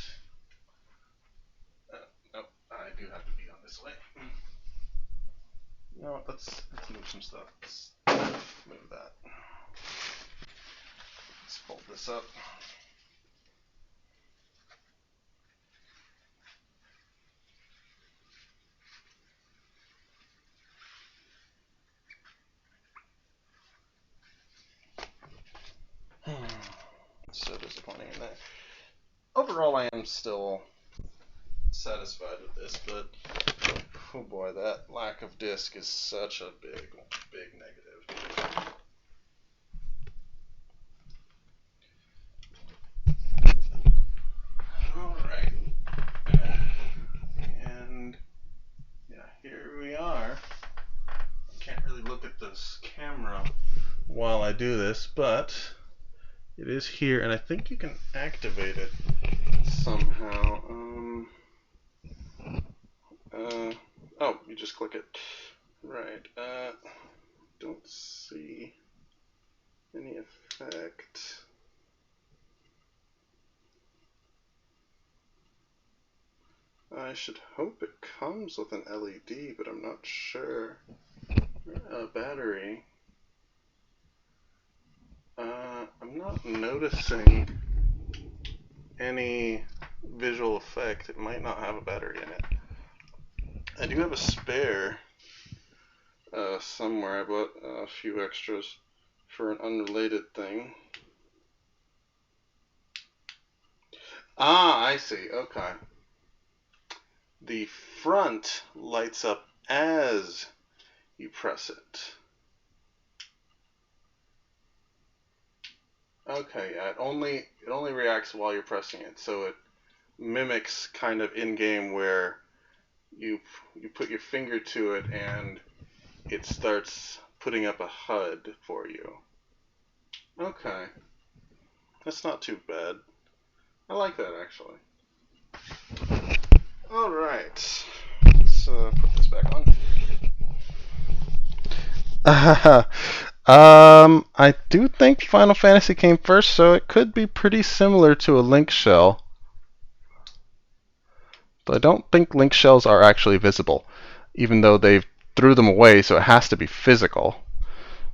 nope, I do have to be on this way. You know what, let's move some stuff. Let's move that. Let's fold this up. So disappointing in that. Overall, I am still satisfied with this, but oh boy, that lack of disc is such a big negative. Alright. And yeah, here we are. I can't really look at this camera while I do this, but it is here, and I think you can activate it somehow. Oh, you just click it. Right. Don't see any effect. I should hope it comes with an LED, but I'm not sure. Battery. I'm not noticing any visual effect. It might not have a battery in it. I do have a spare somewhere. I bought a few extras for an unrelated thing. Ah, I see. Okay. The front lights up as you press it. Okay, yeah, it only reacts while you're pressing it, so it mimics kind of in-game where you put your finger to it and it starts putting up a HUD for you. Okay. That's not too bad. I like that, actually. Alright. Let's put this back on. I do think Final Fantasy came first, so it could be pretty similar to a link shell. But I don't think link shells are actually visible, even though they threw them away, so it has to be physical.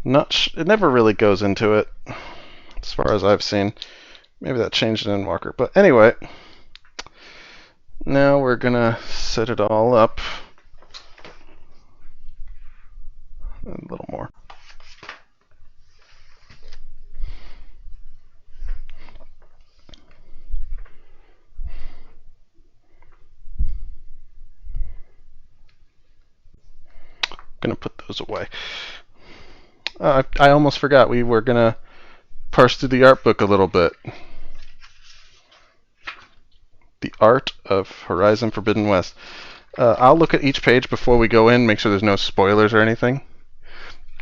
It never really goes into it, as far as I've seen. Maybe that changed in Walker. But anyway, now we're gonna set it all up. A little more. Gonna put those away. I almost forgot we were gonna parse through the art book a little bit. The Art of Horizon Forbidden West. I'll look at each page before we go in, make sure there's no spoilers or anything.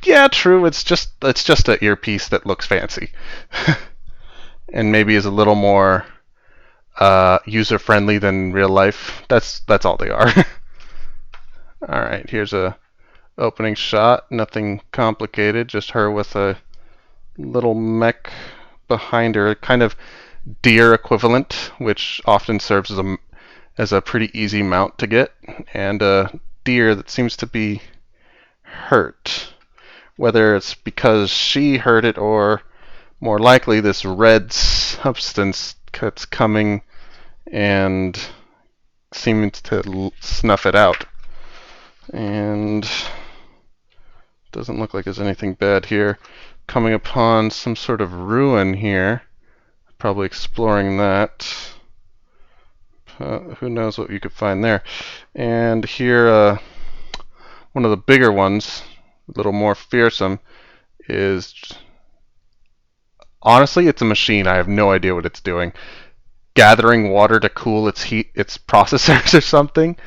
Yeah, true. It's just an earpiece that looks fancy, and maybe is a little more user friendly than real life. That's all they are. All right, here's a opening shot. Nothing complicated. Just her with a little mech behind her, kind of deer equivalent, which often serves as a pretty easy mount to get, and a deer that seems to be hurt. Whether it's because she hurt it or more likely this red substance that's coming and seeming to snuff it out. And Doesn't look like there's anything bad here. Coming upon some sort of ruin here. Probably exploring that. Who knows what you could find there. And here, one of the bigger ones, a little more fearsome, is... Honestly, it's a machine. I have no idea what it's doing. Gathering water to cool its processors or something.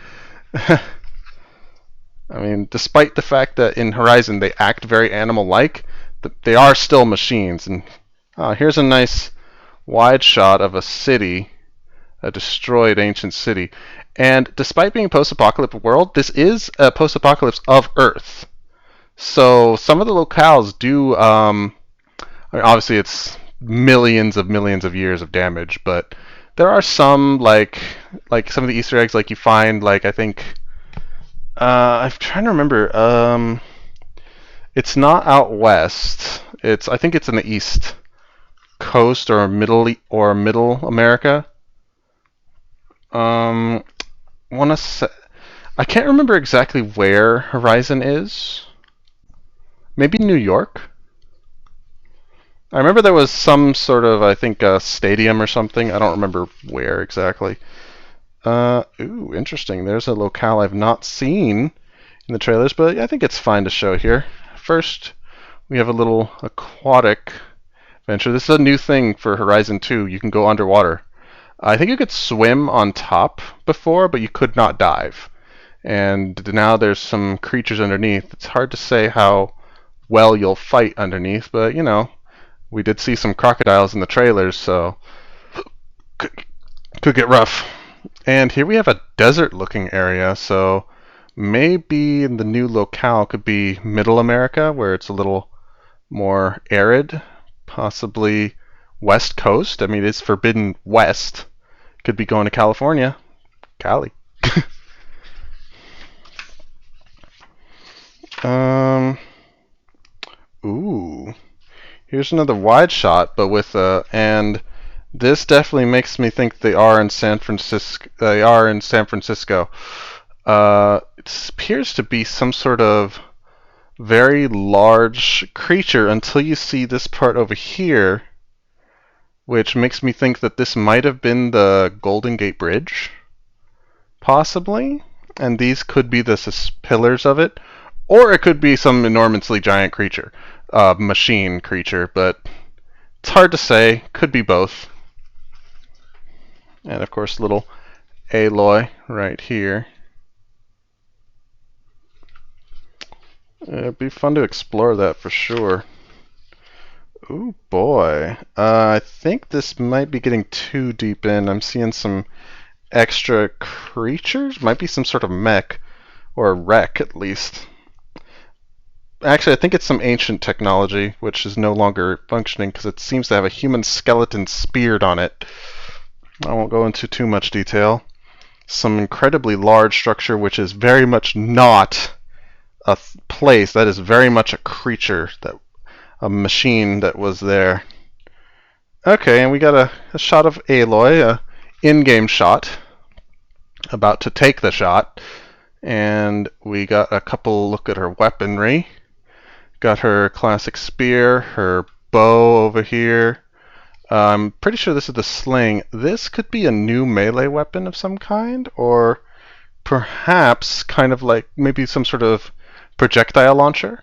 I mean, despite the fact that in Horizon they act very animal-like, they are still machines. And here's a nice wide shot of a city, a destroyed ancient city. And despite being a post-apocalyptic world, this is a post-apocalypse of Earth. So some of the locales do, I mean, obviously it's millions of years of damage, but there are some, like some of the Easter eggs, like you find, like, I think, I'm trying to remember, it's not out west. I think it's in the East Coast or middle America. Want to say, I can't remember exactly where Horizon is. Maybe New York. I remember there was some sort of, I think, a stadium or something. I don't remember where exactly. Ooh, interesting. There's a locale I've not seen in the trailers, but I think it's fine to show here. First, we have a little aquatic adventure. This is a new thing for Horizon 2. You can go underwater. I think you could swim on top before, but you could not dive. And now there's some creatures underneath. It's hard to say how well you'll fight underneath, but, you know, we did see some crocodiles in the trailers, so could get rough. And here we have a desert-looking area, so maybe in the new locale could be Middle America, where it's a little more arid. Possibly West Coast. I mean, it's Forbidden West. Could be going to California. Cali. Ooh. Here's another wide shot, but with and this definitely makes me think they are in San Francisco. It appears to be some sort of very large creature until you see this part over here, which makes me think that this might have been the Golden Gate Bridge, possibly, and these could be the pillars of it, or it could be some enormously giant creature, machine creature, but it's hard to say. Could be both. And of course, little Aloy right here. It'd be fun to explore that for sure. Ooh boy. I think this might be getting too deep in. I'm seeing some extra creatures. Might be some sort of mech. Or a wreck, at least. Actually, I think it's some ancient technology, which is no longer functioning because it seems to have a human skeleton speared on it. I won't go into too much detail. Some incredibly large structure, which is very much not a place. That is very much a creature, a machine that was there. Okay, and we got a shot of Aloy, a in-game shot, about to take the shot. And we got a couple look at her weaponry. Got her classic spear, her bow over here. I'm pretty sure this is the sling. This could be a new melee weapon of some kind, or perhaps kind of like maybe some sort of projectile launcher.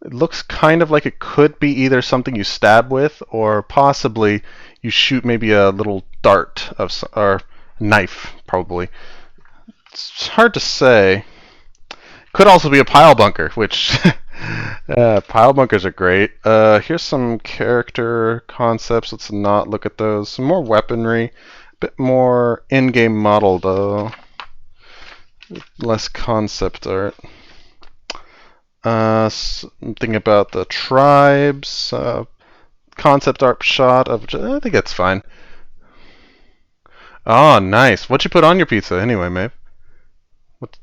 It looks kind of like it could be either something you stab with, or possibly you shoot maybe a little dart or knife, probably. It's hard to say. Could also be a pile bunker, which pile bunkers are great. Here's some character concepts. Let's not look at those. Some more weaponry. A bit more in-game model, though. Less concept art. Something about the tribes. Concept art shot of. I think that's fine. Oh, nice. What'd you put on your pizza anyway, Maeve?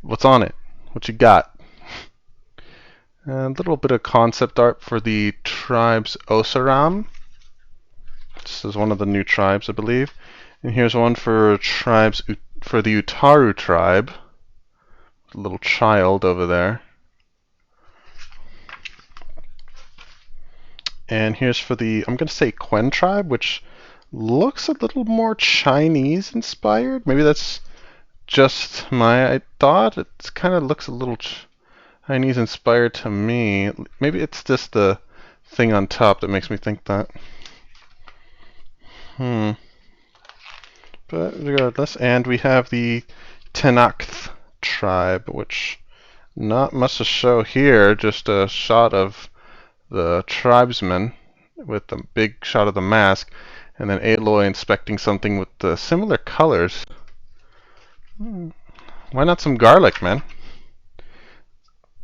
What's on it? What you got? A little bit of concept art for the tribes Oseram. This is one of the new tribes, I believe. And here's one for for the Utaru tribe. A little child over there. And here's for the, I'm going to say Quen tribe, which looks a little more Chinese inspired. Maybe that's just my thought. It kind of looks a little Chinese inspired to me. Maybe it's just the thing on top that makes me think that. But regardless, and we have the Tenakth tribe, which not much to show here, just a shot of the tribesman with the big shot of the mask, and then Aloy inspecting something with the similar colors. Why not some garlic, man?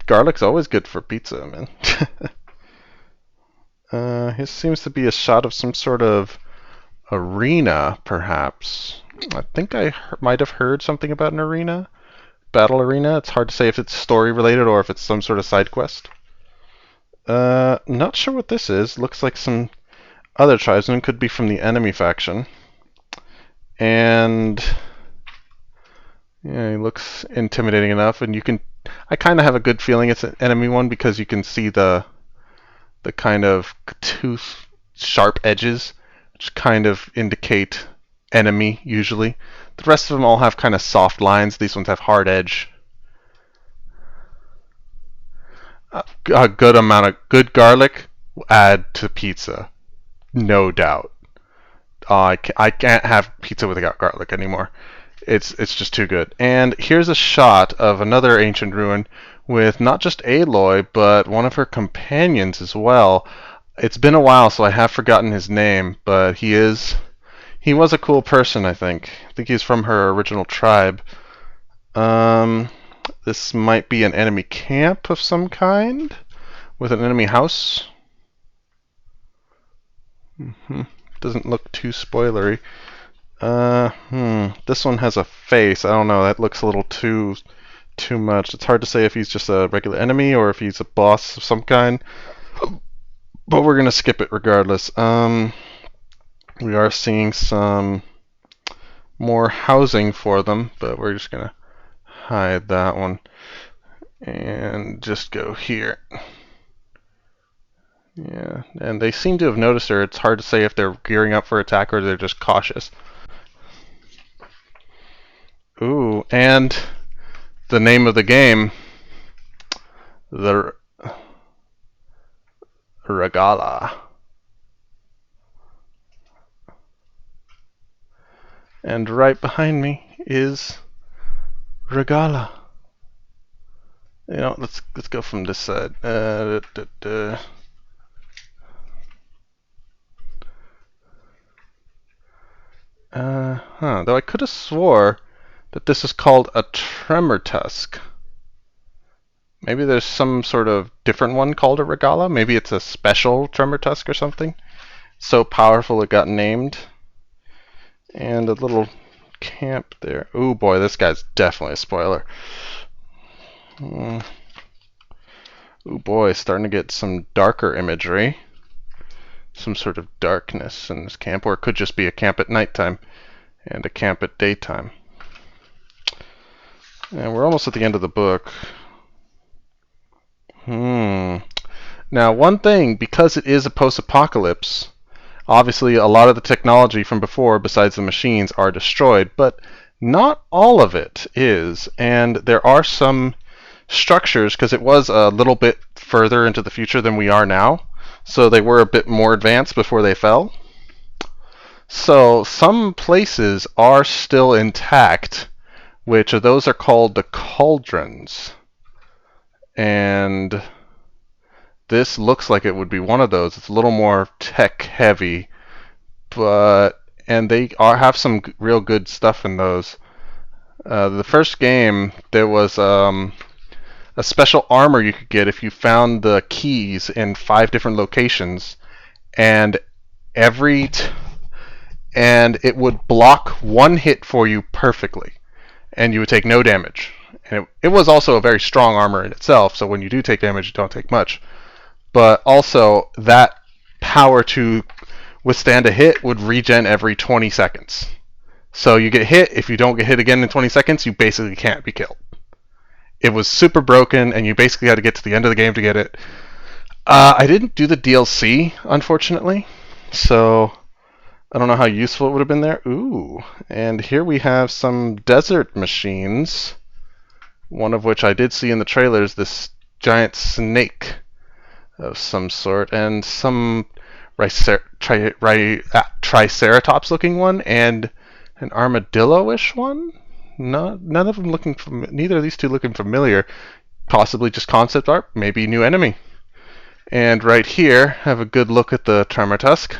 Garlic's always good for pizza, man. Here seems to be a shot of some sort of arena, perhaps. I think I might have heard something about an arena. Battle arena. It's hard to say if it's story related or if it's some sort of side quest. Not sure what this is. Looks like some other tribesmen. Could be from the enemy faction. And yeah, he looks intimidating enough, and you can. I kind of have a good feeling it's an enemy one because you can see the kind of two sharp edges, which kind of indicate enemy usually. The rest of them all have kind of soft lines. These ones have hard edge. A good amount of good garlic will add to pizza, no doubt. I can't have pizza without garlic anymore. It's just too good. And here's a shot of another ancient ruin with not just Aloy, but one of her companions as well. It's been a while, so I have forgotten his name, but he was a cool person, I think. I think he's from her original tribe. This might be an enemy camp of some kind with an enemy house. Doesn't look too spoilery. This one has a face. I don't know. That looks a little too much. It's hard to say if he's just a regular enemy or if he's a boss of some kind. But we're gonna skip it regardless. We are seeing some more housing for them, but we're just gonna hide that one and just go here. Yeah, and they seem to have noticed her. It's hard to say if they're gearing up for attack or they're just cautious. Ooh, and the name of the game, the Regalla. And right behind me is Regalla. You know, let's go from this side. Though I could have swore that this is called a tremor tusk. Maybe there's some sort of different one called a Regalla. Maybe it's a special tremor tusk or something. So powerful it got named. And a little camp there. Ooh boy, this guy's definitely a spoiler. Ooh boy, starting to get some darker imagery. Some sort of darkness in this camp, or it could just be a camp at nighttime and a camp at daytime. And we're almost at the end of the book. Now, one thing, because it is a post-apocalypse, obviously a lot of the technology from before, besides the machines, are destroyed, but not all of it is. And there are some structures, because it was a little bit further into the future than we are now, so they were a bit more advanced before they fell. So some places are still intact, which those are called the cauldrons. And this looks like it would be one of those. It's a little more tech heavy, and they have some real good stuff in those. The first game, there was a special armor you could get if you found the keys in 5 different locations, and and it would block one hit for you perfectly, and you would take no damage. And it was also a very strong armor in itself, so when you do take damage, you don't take much. But also, that power to withstand a hit would regen every 20 seconds. So you get hit, if you don't get hit again in 20 seconds, you basically can't be killed. It was super broken, and you basically had to get to the end of the game to get it. I didn't do the DLC, unfortunately, so I don't know how useful it would have been there. Ooh, and here we have some desert machines, one of which I did see in the trailers, this giant snake of some sort, and some triceratops looking one, and an armadillo-ish one. None of them looking neither of these two looking familiar. Possibly just concept art, maybe new enemy. And right here, have a good look at the Tremor Tusk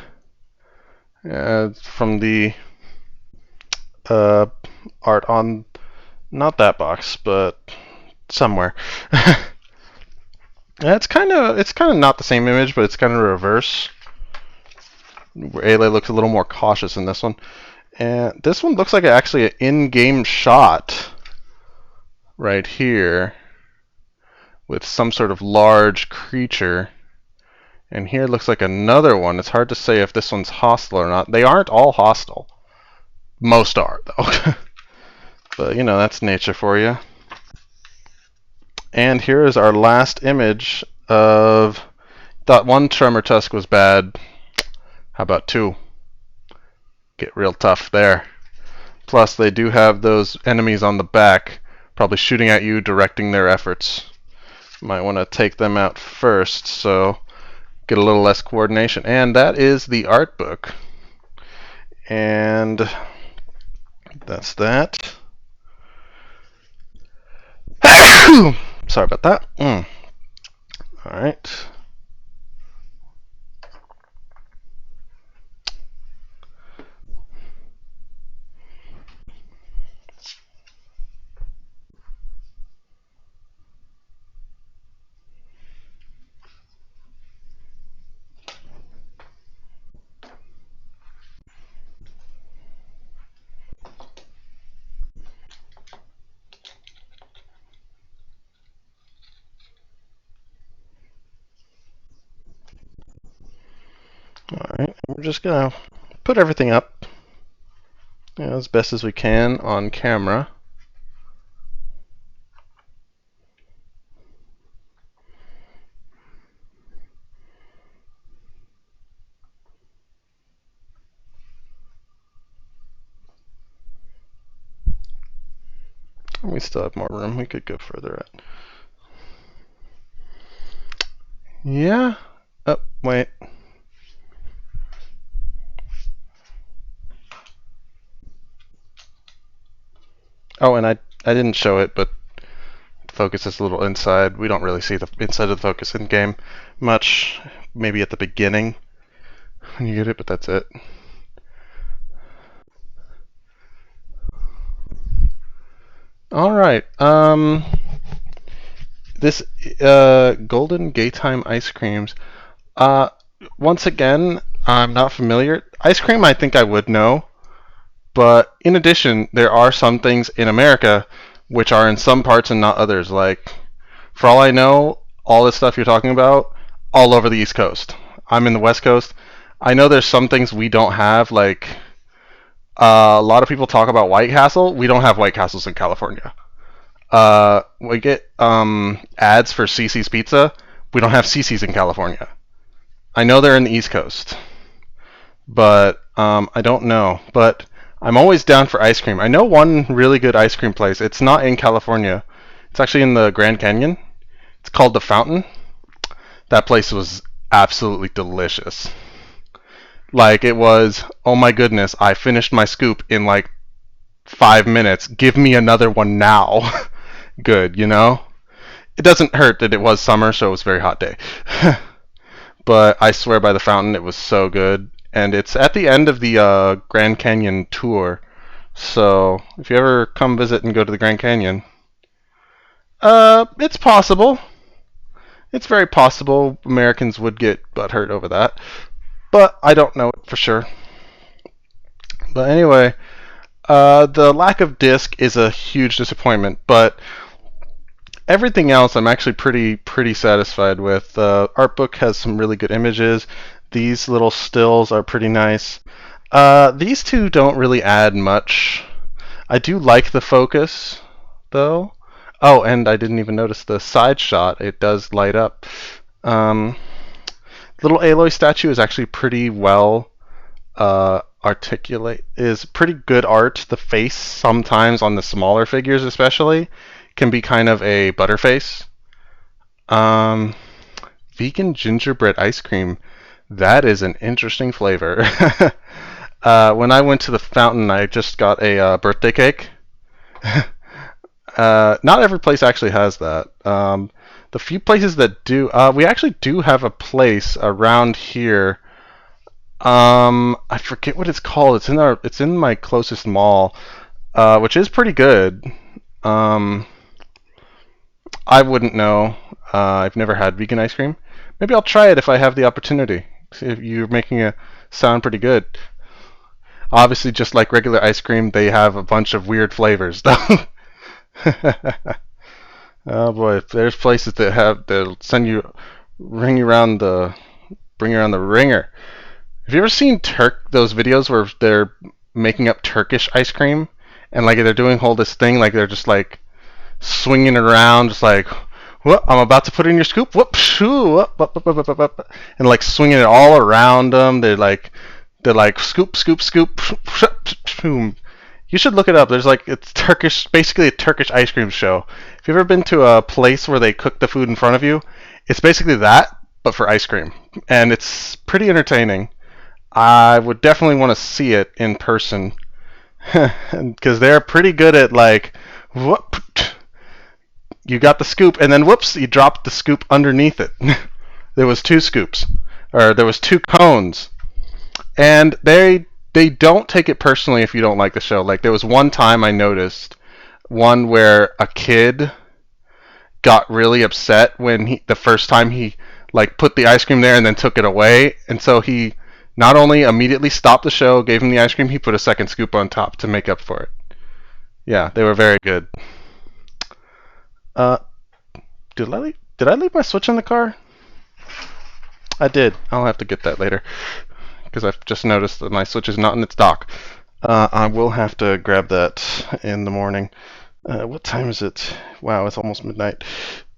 from the art on not that box, but somewhere. It's kind of not the same image, but it's kind of reverse. Where Ayla looks a little more cautious in this one, and this one looks like actually an in-game shot right here with some sort of large creature. And here looks like another one. It's hard to say if this one's hostile or not. They aren't all hostile. Most are, though. But, you know, that's nature for you. And here is our last image of... Thought one Tremor Tusk was bad. How about two? Get real tough there. Plus, they do have those enemies on the back, probably shooting at you, directing their efforts. Might want to take them out first, so get a little less coordination. And that is the art book. And that's that. Sorry about that. All right. Alright, we're just going to put everything up, you know, as best as we can on camera. We still have more room. We could go further out. Yeah. Oh, wait. Oh, and I didn't show it, but the focus is a little inside. We don't really see the inside of the focus in game much. Maybe at the beginning when you get it, but that's it. All right. This Golden Gaytime ice creams. Once again, I'm not familiar. Ice cream, I think I would know. But in addition, there are some things in America which are in some parts and not others. Like, for all I know, all this stuff you're talking about, all over the East Coast. I'm in the West Coast. I know there's some things we don't have. Like, a lot of people talk about White Castle. We don't have White Castles in California. We get ads for CC's Pizza. We don't have CC's in California. I know they're in the East Coast, but I don't know. But I'm always down for ice cream. I know one really good ice cream place. It's not in California. It's actually in the Grand Canyon. It's called The Fountain. That place was absolutely delicious. Like, it was, oh my goodness, I finished my scoop in like 5 minutes. Give me another one now. Good, you know? It doesn't hurt that it was summer, so it was a very hot day. But I swear by The Fountain, it was so good. And it's at the end of the Grand Canyon tour. So if you ever come visit and go to the Grand Canyon, it's possible. It's very possible Americans would get butthurt over that. But I don't know it for sure. But anyway, the lack of disc is a huge disappointment. But everything else I'm actually pretty satisfied with. The art book has some really good images. These little stills are pretty nice. These two don't really add much. I do like the focus, though. Oh, and I didn't even notice the side shot. It does light up. little Aloy statue is actually pretty well articulate. Is pretty good art. The face sometimes on the smaller figures, especially, can be kind of a butterface. Um, Vegan gingerbread ice cream. That is an interesting flavor. When I went to the fountain, I just got a birthday cake. Not every place actually has that. The few places that do, we actually do have a place around here. I forget what it's called. It's in my closest mall, which is pretty good. Um, I wouldn't know. I've never had vegan ice cream. Maybe I'll try it if I have the opportunity. See if you're making it sound pretty good. Obviously, just like regular ice cream, they have a bunch of weird flavors, though. Oh boy, there's places that'll send you, ring you around the, bring you around the ringer. Have you ever seen those videos where they're making up Turkish ice cream and like they're doing whole this thing like they're just like swinging it around, just like, what? I'm about to put it in your scoop. Whoop, shoo, whoop, and like swinging it all around them. They're like scoop, scoop, scoop. You should look it up. There's like it's Turkish, basically a Turkish ice cream show. If you've ever been to a place where they cook the food in front of you, it's basically that, but for ice cream, and it's pretty entertaining. I would definitely want to see it in person because they're pretty good at like, whoop, you got the scoop, and then whoops, you dropped the scoop underneath it. There was two scoops, or there was two cones, and they don't take it personally if you don't like the show. Like there was one time I noticed one where a kid got really upset when the first time he like put the ice cream there and then took it away, and so he not only immediately stopped the show, gave him the ice cream, he put a second scoop on top to make up for it. Yeah, they were very good. Uh, did I leave my Switch in the car? I did. I'll have to get that later because I've just noticed that my Switch is not in its dock. I will have to grab that in the morning. What time is it? Wow, it's almost midnight.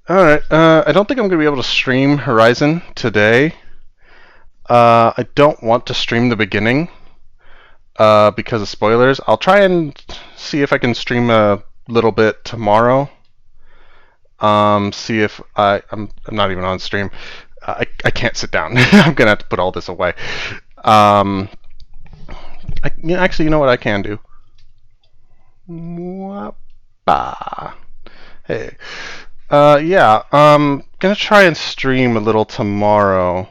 Alright, I don't think I'm going to be able to stream Horizon today. I don't want to stream the beginning because of spoilers. I'll try and see if I can stream a little bit tomorrow. See if I'm not even on stream. I can't sit down. I'm going to have to put all this away. Actually, you know what I can do? Whoppa. Hey. Yeah, gonna try and stream a little tomorrow.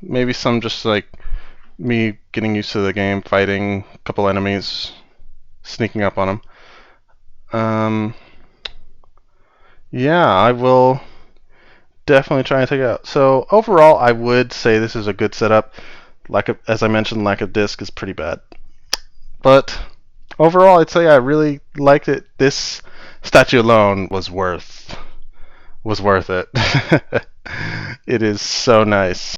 Maybe some just like me getting used to the game, fighting a couple enemies, sneaking up on them. Yeah, I will definitely try and take it out. So overall, I would say this is a good setup. As I mentioned, lack of disc is pretty bad. But overall, I'd say I really liked it. This statue alone was worth it. It is so nice.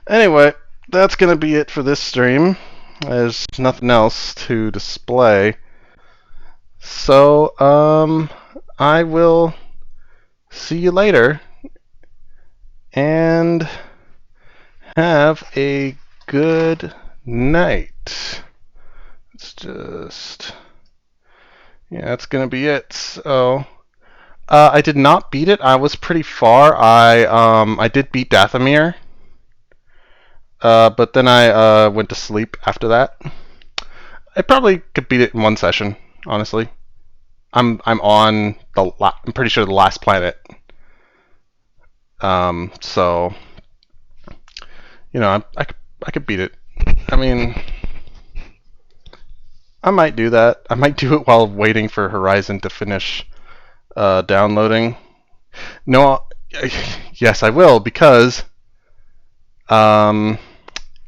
Anyway, that's gonna be it for this stream. There's nothing else to display. So, I will see you later and have a good night. It's just, yeah, that's gonna be it. So, I did not beat it. I was pretty far. I did beat Dathomir, but then I went to sleep after that. I probably could beat it in one session, honestly. I'm on I'm pretty sure the last planet. So I could beat it. I mean, I might do that. I might do it while waiting for Horizon to finish downloading. No, yes, I will because it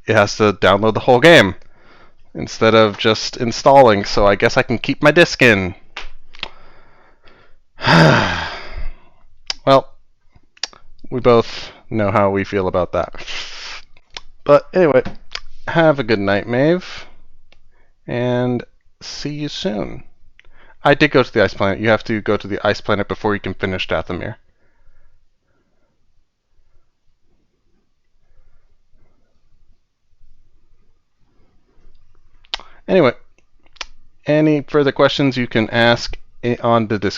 has to download the whole game instead of just installing. So I guess I can keep my disc in. Well, we both know how we feel about that. But anyway, have a good night, Maeve, and see you soon. I did go to the ice planet. You have to go to the ice planet before you can finish Dathomir. Anyway, any further questions you can ask on the Discord.